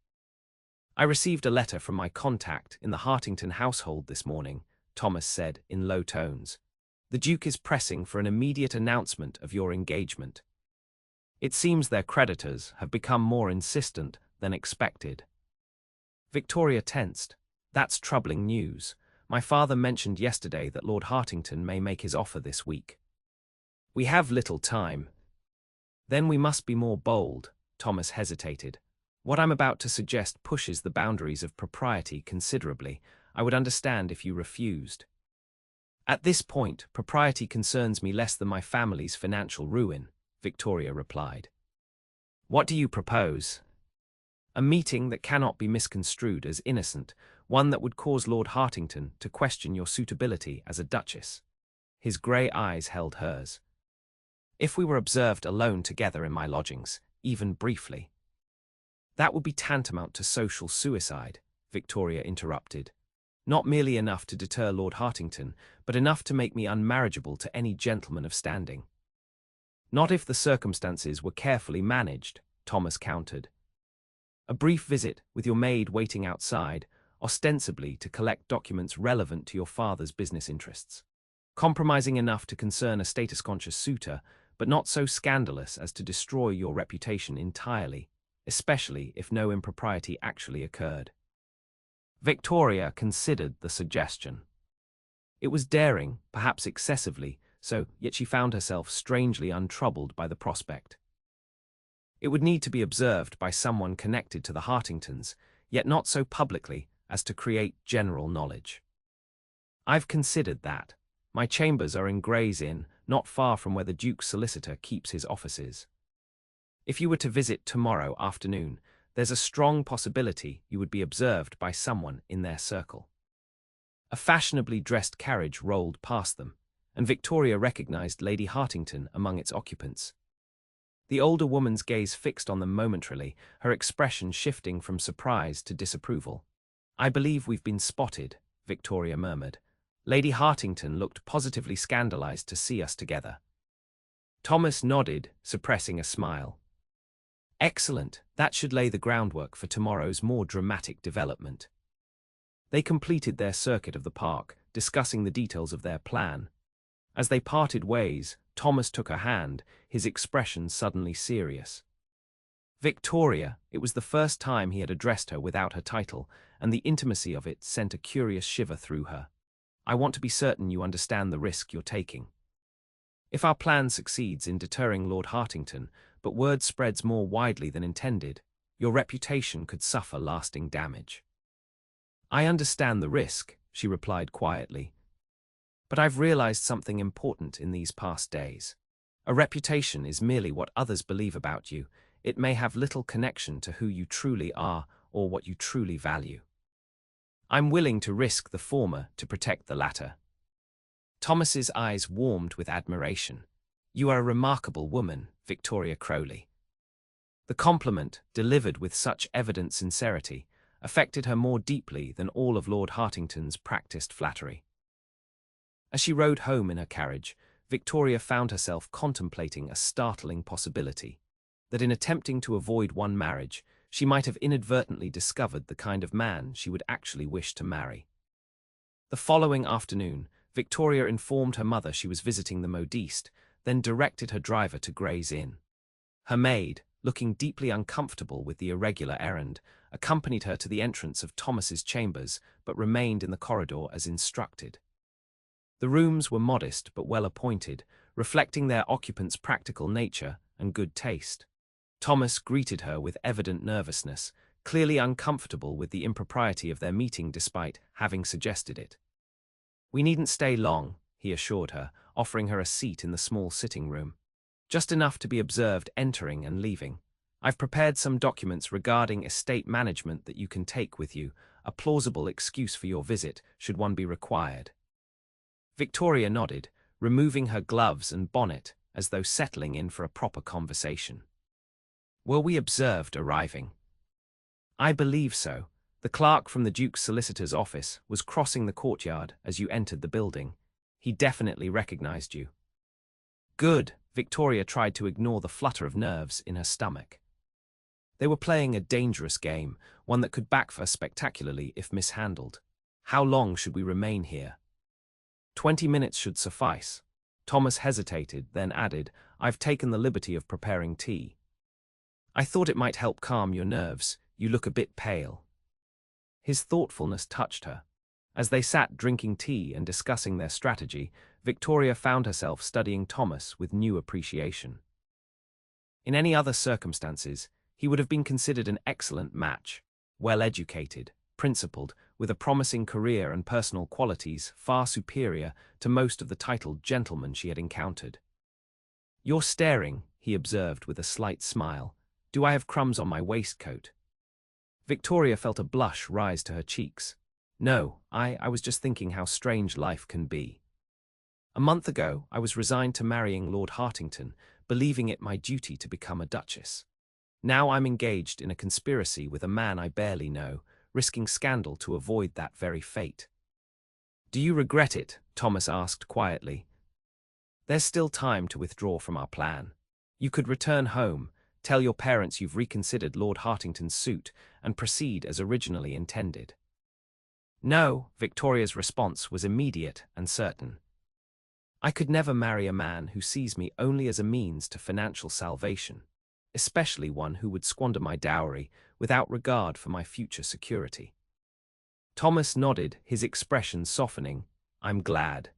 "I received a letter from my contact in the Hartington household this morning," Thomas said in low tones. "The Duke is pressing for an immediate announcement of your engagement. It seems their creditors have become more insistent than expected." Victoria tensed. "That's troubling news. My father mentioned yesterday that Lord Hartington may make his offer this week. We have little time." "Then we must be more bold," Thomas hesitated. "What I'm about to suggest pushes the boundaries of propriety considerably. I would understand if you refused." "At this point, propriety concerns me less than my family's financial ruin," Victoria replied. "What do you propose?" "A meeting that cannot be misconstrued as innocent, one that would cause Lord Hartington to question your suitability as a duchess." His grey eyes held hers. "If we were observed alone together in my lodgings, even briefly." "That would be tantamount to social suicide," Victoria interrupted. "Not merely enough to deter Lord Hartington, but enough to make me unmarriageable to any gentleman of standing." "Not if the circumstances were carefully managed," Thomas countered. "A brief visit, with your maid waiting outside, ostensibly to collect documents relevant to your father's business interests. Compromising enough to concern a status-conscious suitor, but not so scandalous as to destroy your reputation entirely, especially if no impropriety actually occurred." Victoria considered the suggestion. It was daring, perhaps excessively, so yet she found herself strangely untroubled by the prospect. It would need to be observed by someone connected to the Hartingtons, yet not so publicly as to create general knowledge. "I've considered that. My chambers are in Gray's Inn, not far from where the Duke's solicitor keeps his offices. If you were to visit tomorrow afternoon, there's a strong possibility you would be observed by someone in their circle." A fashionably dressed carriage rolled past them, and Victoria recognized Lady Hartington among its occupants. The older woman's gaze fixed on them momentarily, her expression shifting from surprise to disapproval. "I believe we've been spotted," Victoria murmured. "Lady Hartington looked positively scandalized to see us together." Thomas nodded, suppressing a smile. "Excellent, that should lay the groundwork for tomorrow's more dramatic development." They completed their circuit of the park, discussing the details of their plan. As they parted ways, Thomas took her hand, his expression suddenly serious. "Victoria," it was the first time he had addressed her without her title, and the intimacy of it sent a curious shiver through her. "I want to be certain you understand the risk you're taking." If our plan succeeds in deterring Lord Hartington, but word spreads more widely than intended, your reputation could suffer lasting damage. I understand the risk, she replied quietly. But I've realized something important in these past days. A reputation is merely what others believe about you. It may have little connection to who you truly are or what you truly value. I'm willing to risk the former to protect the latter. Thomas's eyes warmed with admiration. You are a remarkable woman, Victoria Crowley. The compliment, delivered with such evident sincerity, affected her more deeply than all of Lord Hartington's practiced flattery. As she rode home in her carriage, Victoria found herself contemplating a startling possibility, that in attempting to avoid one marriage, she might have inadvertently discovered the kind of man she would actually wish to marry. The following afternoon, Victoria informed her mother she was visiting the modiste, then directed her driver to Gray's Inn. Her maid, looking deeply uncomfortable with the irregular errand, accompanied her to the entrance of Thomas's chambers, but remained in the corridor as instructed. The rooms were modest but well appointed, reflecting their occupants' practical nature and good taste. Thomas greeted her with evident nervousness, clearly uncomfortable with the impropriety of their meeting despite having suggested it. We needn't stay long, he assured her, offering her a seat in the small sitting room. Just enough to be observed entering and leaving. I've prepared some documents regarding estate management that you can take with you, a plausible excuse for your visit, should one be required. Victoria nodded, removing her gloves and bonnet, as though settling in for a proper conversation. Were we observed arriving? I believe so. The clerk from the Duke's solicitor's office was crossing the courtyard as you entered the building. He definitely recognized you. Good. Victoria tried to ignore the flutter of nerves in her stomach. They were playing a dangerous game, one that could backfire spectacularly if mishandled. How long should we remain here? 20 minutes should suffice. Thomas hesitated, then added, I've taken the liberty of preparing tea. I thought it might help calm your nerves. You look a bit pale. His thoughtfulness touched her. As they sat drinking tea and discussing their strategy, Victoria found herself studying Thomas with new appreciation. In any other circumstances, he would have been considered an excellent match, well-educated, principled, with a promising career and personal qualities far superior to most of the titled gentlemen she had encountered. You're staring, he observed with a slight smile. Do I have crumbs on my waistcoat? Victoria felt a blush rise to her cheeks. No, I was just thinking how strange life can be. A month ago, I was resigned to marrying Lord Hartington, believing it my duty to become a duchess. Now I'm engaged in a conspiracy with a man I barely know, risking scandal to avoid that very fate. Do you regret it? Thomas asked quietly. There's still time to withdraw from our plan. You could return home, tell your parents you've reconsidered Lord Hartington's suit, and proceed as originally intended. No, Victoria's response was immediate and certain. I could never marry a man who sees me only as a means to financial salvation, especially one who would squander my dowry without regard for my future security. Thomas nodded, his expression softening. I'm glad.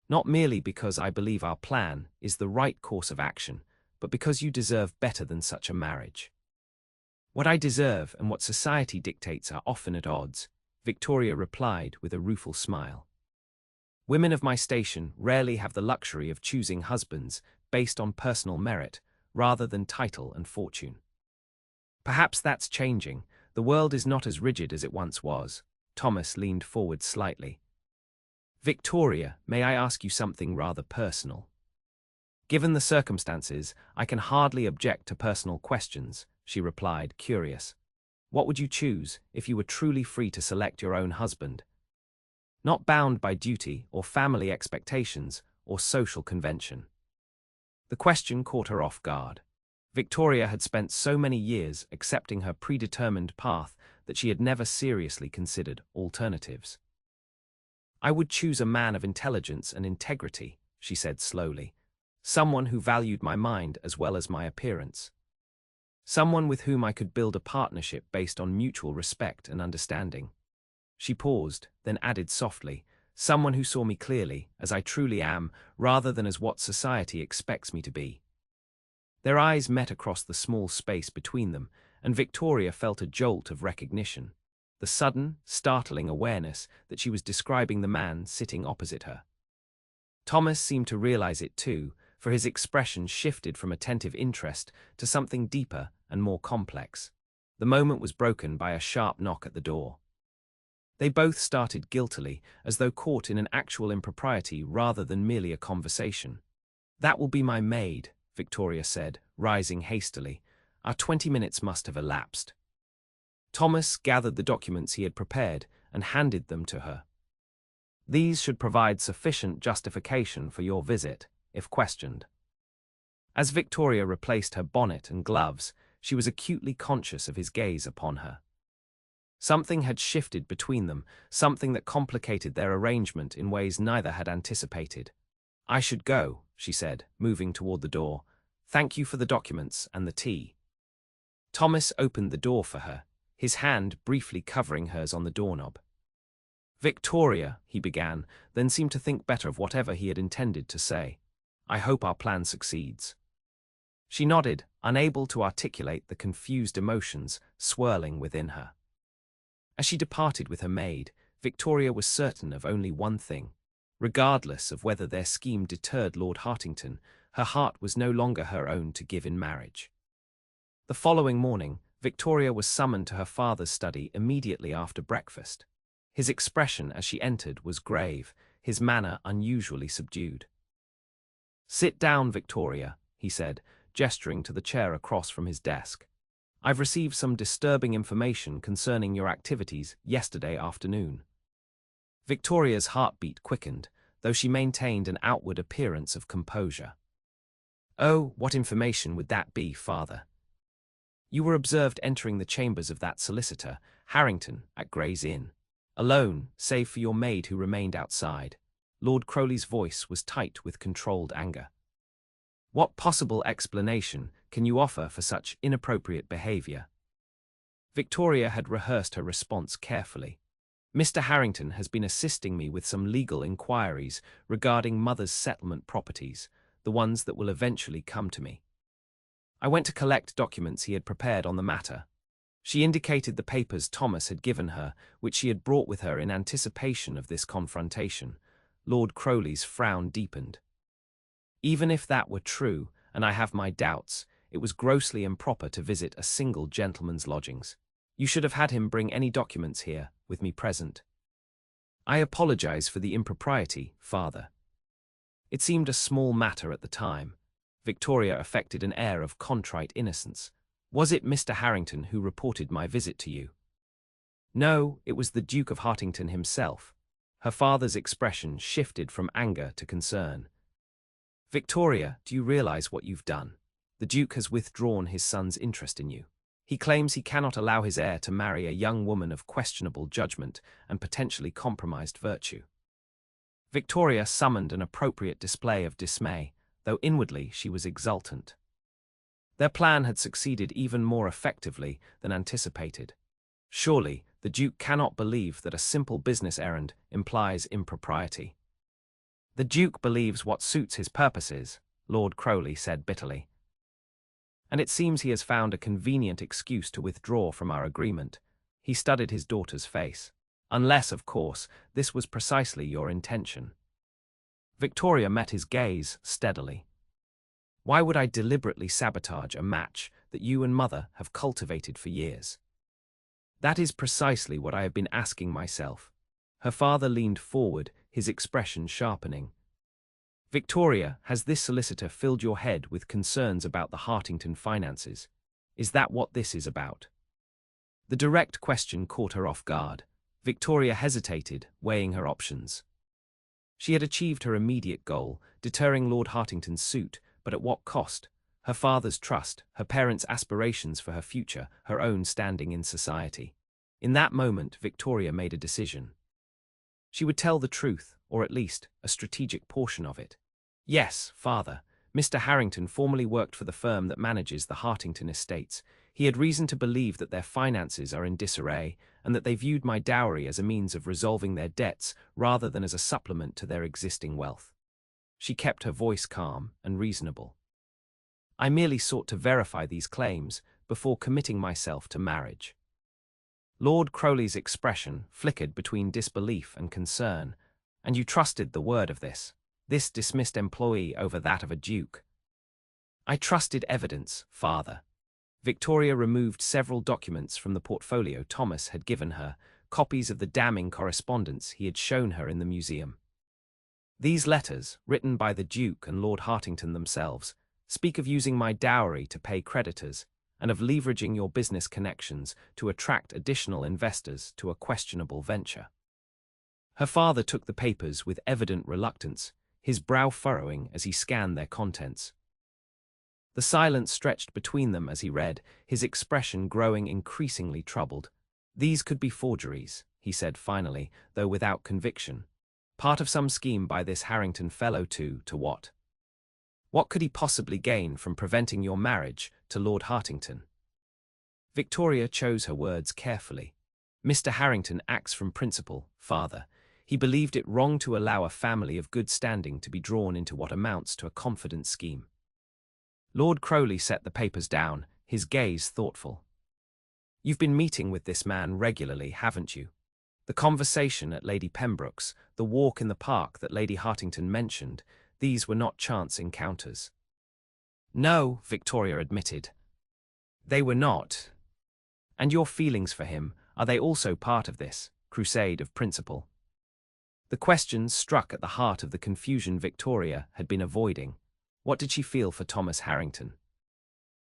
Not merely because I believe our plan is the right course of action, but because you deserve better than such a marriage. What I deserve and what society dictates are often at odds, Victoria replied with a rueful smile. Women of my station rarely have the luxury of choosing husbands based on personal merit rather than title and fortune. Perhaps that's changing. The world is not as rigid as it once was. Thomas leaned forward slightly. Victoria, may I ask you something rather personal? Given the circumstances, I can hardly object to personal questions, she replied, curious. What would you choose if you were truly free to select your own husband? Not bound by duty or family expectations or social convention. The question caught her off guard. Victoria had spent so many years accepting her predetermined path that she had never seriously considered alternatives. I would choose a man of intelligence and integrity, she said slowly. Someone who valued my mind as well as my appearance. Someone with whom I could build a partnership based on mutual respect and understanding. She paused, then added softly, someone who saw me clearly, as I truly am, rather than as what society expects me to be. Their eyes met across the small space between them, and Victoria felt a jolt of recognition, the sudden, startling awareness that she was describing the man sitting opposite her. Thomas seemed to realize it too, for his expression shifted from attentive interest to something deeper and more complex. The moment was broken by a sharp knock at the door. They both started guiltily, as though caught in an actual impropriety rather than merely a conversation. "That will be my maid," Victoria said, rising hastily. "Our 20 minutes must have elapsed." Thomas gathered the documents he had prepared and handed them to her. "These should provide sufficient justification for your visit, if questioned." As Victoria replaced her bonnet and gloves, she was acutely conscious of his gaze upon her. Something had shifted between them, something that complicated their arrangement in ways neither had anticipated. "I should go," she said, moving toward the door. "Thank you for the documents and the tea." Thomas opened the door for her, his hand briefly covering hers on the doorknob. "Victoria," he began, then seemed to think better of whatever he had intended to say. "I hope our plan succeeds." She nodded, unable to articulate the confused emotions swirling within her. As she departed with her maid, Victoria was certain of only one thing. Regardless of whether their scheme deterred Lord Hartington, her heart was no longer her own to give in marriage. The following morning, Victoria was summoned to her father's study immediately after breakfast. His expression as she entered was grave, his manner unusually subdued. "Sit down, Victoria," he said, gesturing to the chair across from his desk. "I've received some disturbing information concerning your activities yesterday afternoon." Victoria's heartbeat quickened, though she maintained an outward appearance of composure. "Oh, what information would that be, father?" "You were observed entering the chambers of that solicitor, Harrington, at Gray's Inn. Alone, save for your maid who remained outside." Lord Crowley's voice was tight with controlled anger. "What possible explanation can you offer for such inappropriate behavior?" Victoria had rehearsed her response carefully. "Mr. Harrington has been assisting me with some legal inquiries regarding Mother's settlement properties, the ones that will eventually come to me. I went to collect documents he had prepared on the matter." She indicated the papers Thomas had given her, which she had brought with her in anticipation of this confrontation. Lord Crowley's frown deepened. "Even if that were true, and I have my doubts, it was grossly improper to visit a single gentleman's lodgings. You should have had him bring any documents here, with me present." "I apologize for the impropriety, father." It seemed a small matter at the time. Victoria affected an air of contrite innocence. "Was it Mr. Harrington who reported my visit to you?" "No, it was the Duke of Hartington himself." Her father's expression shifted from anger to concern. "Victoria, do you realize what you've done? The Duke has withdrawn his son's interest in you. He claims he cannot allow his heir to marry a young woman of questionable judgment and potentially compromised virtue." Victoria summoned an appropriate display of dismay, though inwardly she was exultant. Their plan had succeeded even more effectively than anticipated. Surely, the Duke cannot believe that a simple business errand implies impropriety. "The Duke believes what suits his purposes," Lord Crowley said bitterly. "And it seems he has found a convenient excuse to withdraw from our agreement." He studied his daughter's face. "Unless, of course, this was precisely your intention." Victoria met his gaze steadily. "Why would I deliberately sabotage a match that you and Mother have cultivated for years?" "That is precisely what I have been asking myself." Her father leaned forward, his expression sharpening. "Victoria, has this solicitor filled your head with concerns about the Hartington finances? Is that what this is about?" The direct question caught her off guard. Victoria hesitated, weighing her options. She had achieved her immediate goal, deterring Lord Hartington's suit, but at what cost? Her father's trust, her parents' aspirations for her future, her own standing in society. In that moment, Victoria made a decision. She would tell the truth, or at least a strategic portion of it. "Yes, father. Mr. Harrington formerly worked for the firm that manages the Hartington estates. He had reason to believe that their finances are in disarray, and that they viewed my dowry as a means of resolving their debts rather than as a supplement to their existing wealth. She kept her voice calm and reasonable. I merely sought to verify these claims before committing myself to marriage. Lord Crowley's expression flickered between disbelief and concern. And you trusted the word of this dismissed employee over that of a duke? I trusted evidence, father. Victoria removed several documents from the portfolio Thomas had given her, copies of the damning correspondence he had shown her in the museum. These letters, written by the Duke and Lord Hartington themselves, speak of using my dowry to pay creditors, and of leveraging your business connections to attract additional investors to a questionable venture. Her father took the papers with evident reluctance, his brow furrowing as he scanned their contents. The silence stretched between them as he read, his expression growing increasingly troubled. These could be forgeries, he said finally, though without conviction. Part of some scheme by this Harrington fellow to what? What could he possibly gain from preventing your marriage to Lord Hartington? Victoria chose her words carefully. Mr. Harrington acts from principle, father. He believed it wrong to allow a family of good standing to be drawn into what amounts to a confidence scheme. Lord Crowley set the papers down, his gaze thoughtful. You've been meeting with this man regularly, haven't you? The conversation at Lady Pembroke's, the walk in the park that Lady Hartington mentioned, these were not chance encounters. No, Victoria admitted. They were not. And your feelings for him, are they also part of this crusade of principle? The questions struck at the heart of the confusion Victoria had been avoiding. What did she feel for Thomas Harrington?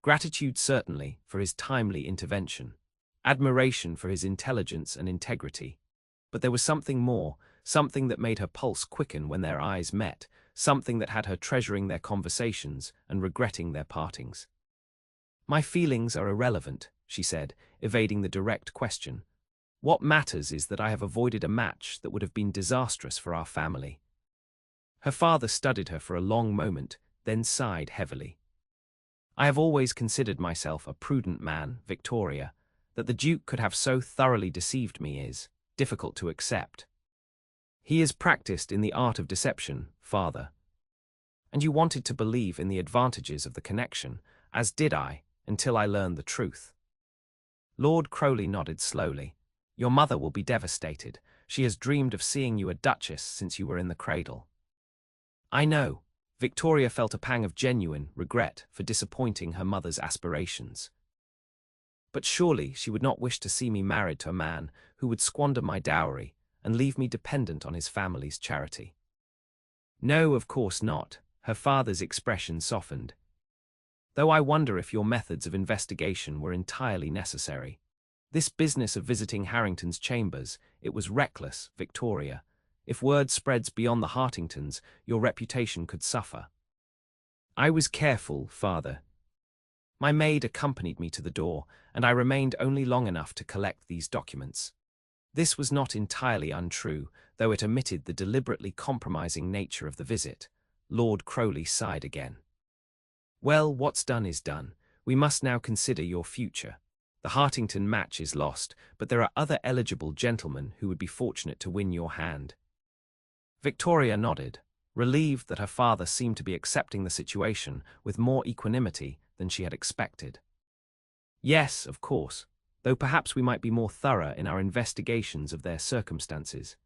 Gratitude certainly for his timely intervention, admiration for his intelligence and integrity. But there was something more, something that made her pulse quicken when their eyes met, something that had her treasuring their conversations and regretting their partings. My feelings are irrelevant, she said, evading the direct question. What matters is that I have avoided a match that would have been disastrous for our family. Her father studied her for a long moment, then sighed heavily. I have always considered myself a prudent man, Victoria. That the Duke could have so thoroughly deceived me is difficult to accept. He is practiced in the art of deception, father. And you wanted to believe in the advantages of the connection, as did I, until I learned the truth. Lord Crowley nodded slowly. Your mother will be devastated. She has dreamed of seeing you a duchess since you were in the cradle. I know. Victoria felt a pang of genuine regret for disappointing her mother's aspirations. But surely she would not wish to see me married to a man who would squander my dowry and leave me dependent on his family's charity. No, of course not. Her father's expression softened. Though I wonder if your methods of investigation were entirely necessary. This business of visiting Harrington's chambers, it was reckless, Victoria. If word spreads beyond the Hartingtons, your reputation could suffer. I was careful, father. My maid accompanied me to the door, and I remained only long enough to collect these documents. This was not entirely untrue, though it omitted the deliberately compromising nature of the visit. Lord Crowley sighed again. Well, what's done is done. We must now consider your future. The Hartington match is lost, but there are other eligible gentlemen who would be fortunate to win your hand. Victoria nodded, relieved that her father seemed to be accepting the situation with more equanimity than she had expected. Yes, of course, though perhaps we might be more thorough in our investigations of their circumstances.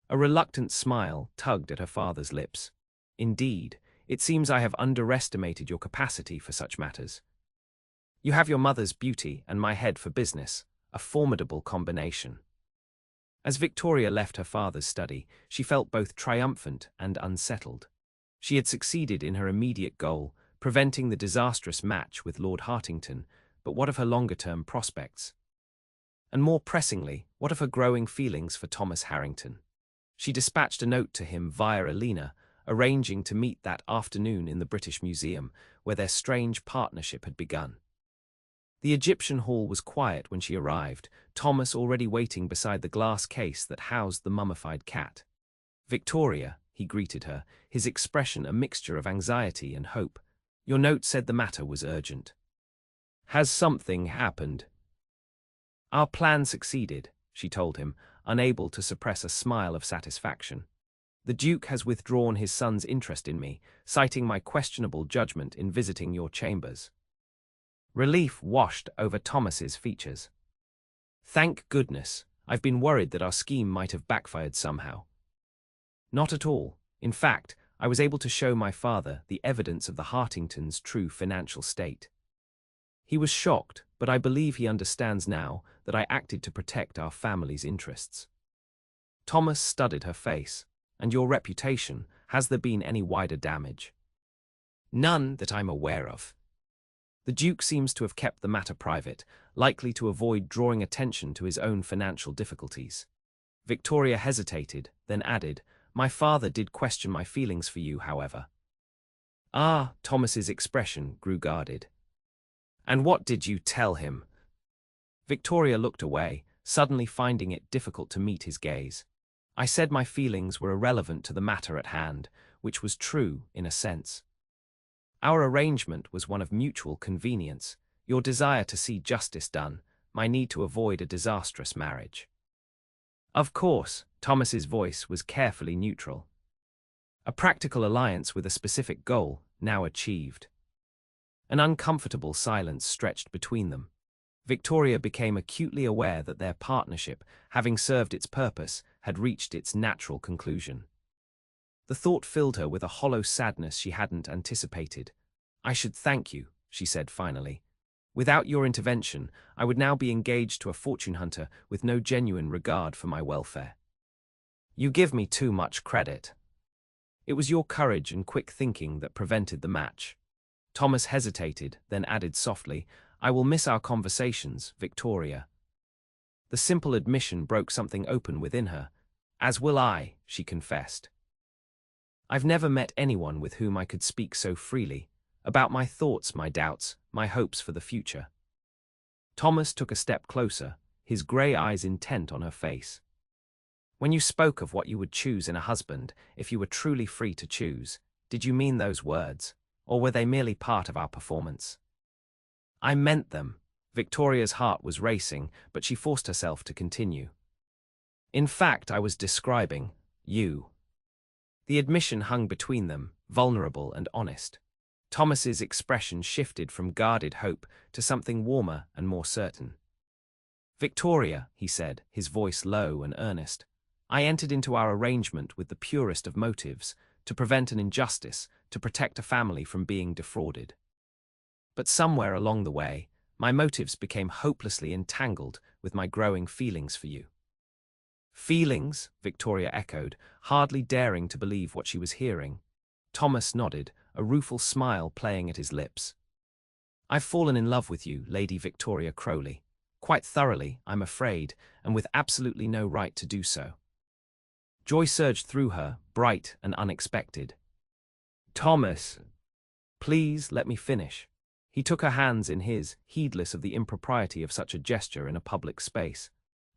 A reluctant smile tugged at her father's lips. Indeed, it seems I have underestimated your capacity for such matters. You have your mother's beauty and my head for business, a formidable combination. As Victoria left her father's study, she felt both triumphant and unsettled. She had succeeded in her immediate goal, preventing the disastrous match with Lord Hartington, but what of her longer-term prospects? And more pressingly, what of her growing feelings for Thomas Harrington? She dispatched a note to him via Elena, arranging to meet that afternoon in the British Museum, where their strange partnership had begun. The Egyptian hall was quiet when she arrived, Thomas already waiting beside the glass case that housed the mummified cat. Victoria, he greeted her, his expression a mixture of anxiety and hope. Your note said the matter was urgent. Has something happened? Our plan succeeded, she told him, unable to suppress a smile of satisfaction. The Duke has withdrawn his son's interest in me, citing my questionable judgment in visiting your chambers. Relief washed over Thomas's features. Thank goodness, I've been worried that our scheme might have backfired somehow. Not at all. In fact, I was able to show my father the evidence of the Hartingtons' true financial state. He was shocked, but I believe he understands now that I acted to protect our family's interests. Thomas studied her face. And your reputation, has there been any wider damage? None that I'm aware of. The Duke seems to have kept the matter private, likely to avoid drawing attention to his own financial difficulties. Victoria hesitated, then added, My father did question my feelings for you, however. Ah, Thomas's expression grew guarded. And what did you tell him? Victoria looked away, suddenly finding it difficult to meet his gaze. I said my feelings were irrelevant to the matter at hand, which was true in a sense. Our arrangement was one of mutual convenience, your desire to see justice done, my need to avoid a disastrous marriage. Of course, Thomas's voice was carefully neutral. A practical alliance with a specific goal, now achieved. An uncomfortable silence stretched between them. Victoria became acutely aware that their partnership, having served its purpose, had reached its natural conclusion. The thought filled her with a hollow sadness she hadn't anticipated. I should thank you, she said finally. Without your intervention, I would now be engaged to a fortune hunter with no genuine regard for my welfare. You give me too much credit. It was your courage and quick thinking that prevented the match. Thomas hesitated, then added softly, I will miss our conversations, Victoria. The simple admission broke something open within her. As will I, she confessed. I've never met anyone with whom I could speak so freely, about my thoughts, my doubts, my hopes for the future. Thomas took a step closer, his grey eyes intent on her face. When you spoke of what you would choose in a husband, if you were truly free to choose, did you mean those words, or were they merely part of our performance? I meant them. Victoria's heart was racing, but she forced herself to continue. In fact, I was describing you. The admission hung between them, vulnerable and honest. Thomas's expression shifted from guarded hope to something warmer and more certain. Victoria, he said, his voice low and earnest, I entered into our arrangement with the purest of motives, to prevent an injustice, to protect a family from being defrauded. But somewhere along the way, my motives became hopelessly entangled with my growing feelings for you. Feelings, Victoria echoed, hardly daring to believe what she was hearing. Thomas nodded, a rueful smile playing at his lips. I've fallen in love with you, Lady Victoria Crowley. Quite thoroughly, I'm afraid, and with absolutely no right to do so. Joy surged through her, bright and unexpected. Thomas, please let me finish. He took her hands in his, heedless of the impropriety of such a gesture in a public space.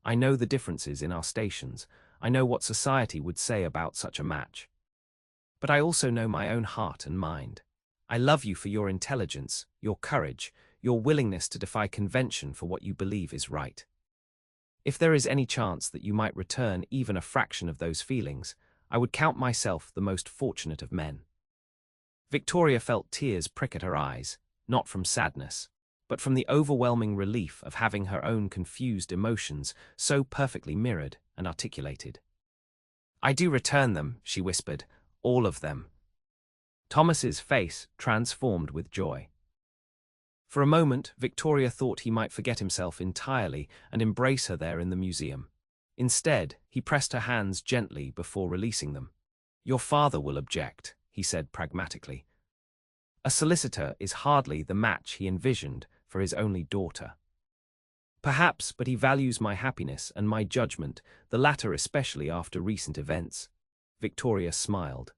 I know the differences in our stations. I know what society would say about such a match. But I also know my own heart and mind. I love you for your intelligence, your courage, your willingness to defy convention for what you believe is right. If there is any chance that you might return even a fraction of those feelings, I would count myself the most fortunate of men. Victoria felt tears prick at her eyes, not from sadness, but from the overwhelming relief of having her own confused emotions so perfectly mirrored and articulated. I do return them, she whispered, all of them. Thomas's face transformed with joy. For a moment, Victoria thought he might forget himself entirely and embrace her there in the museum. Instead, he pressed her hands gently before releasing them. Your father will object, he said pragmatically. A solicitor is hardly the match he envisioned for his only daughter. Perhaps, but he values my happiness and my judgment, the latter especially after recent events. Victoria smiled.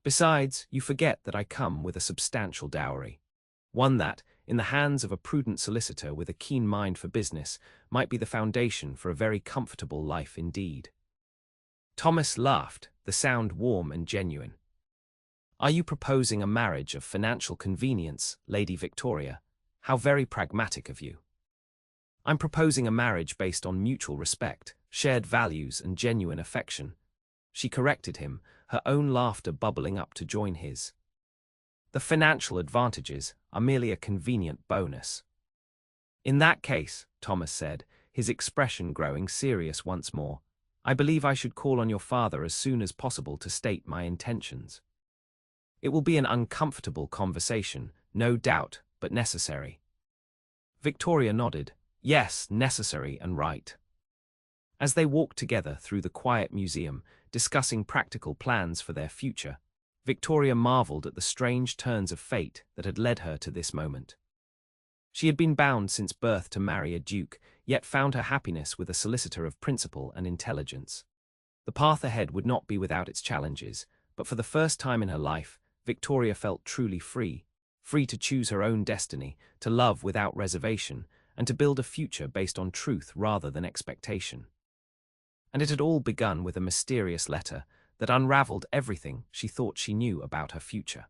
Besides, you forget that I come with a substantial dowry. One that, in the hands of a prudent solicitor with a keen mind for business, might be the foundation for a very comfortable life indeed. Thomas laughed, the sound warm and genuine. Are you proposing a marriage of financial convenience, Lady Victoria? How very pragmatic of you. I'm proposing a marriage based on mutual respect, shared values, and genuine affection. She corrected him, her own laughter bubbling up to join his. The financial advantages are merely a convenient bonus. In that case, Thomas said, his expression growing serious once more, I believe I should call on your father as soon as possible to state my intentions. It will be an uncomfortable conversation, no doubt, but necessary. Victoria nodded. Yes, necessary and right. As they walked together through the quiet museum, discussing practical plans for their future, Victoria marveled at the strange turns of fate that had led her to this moment. She had been bound since birth to marry a duke, yet found her happiness with a solicitor of principle and intelligence. The path ahead would not be without its challenges, but for the first time in her life, Victoria felt truly free, free to choose her own destiny, to love without reservation, and to build a future based on truth rather than expectation. And it had all begun with a mysterious letter that unraveled everything she thought she knew about her future.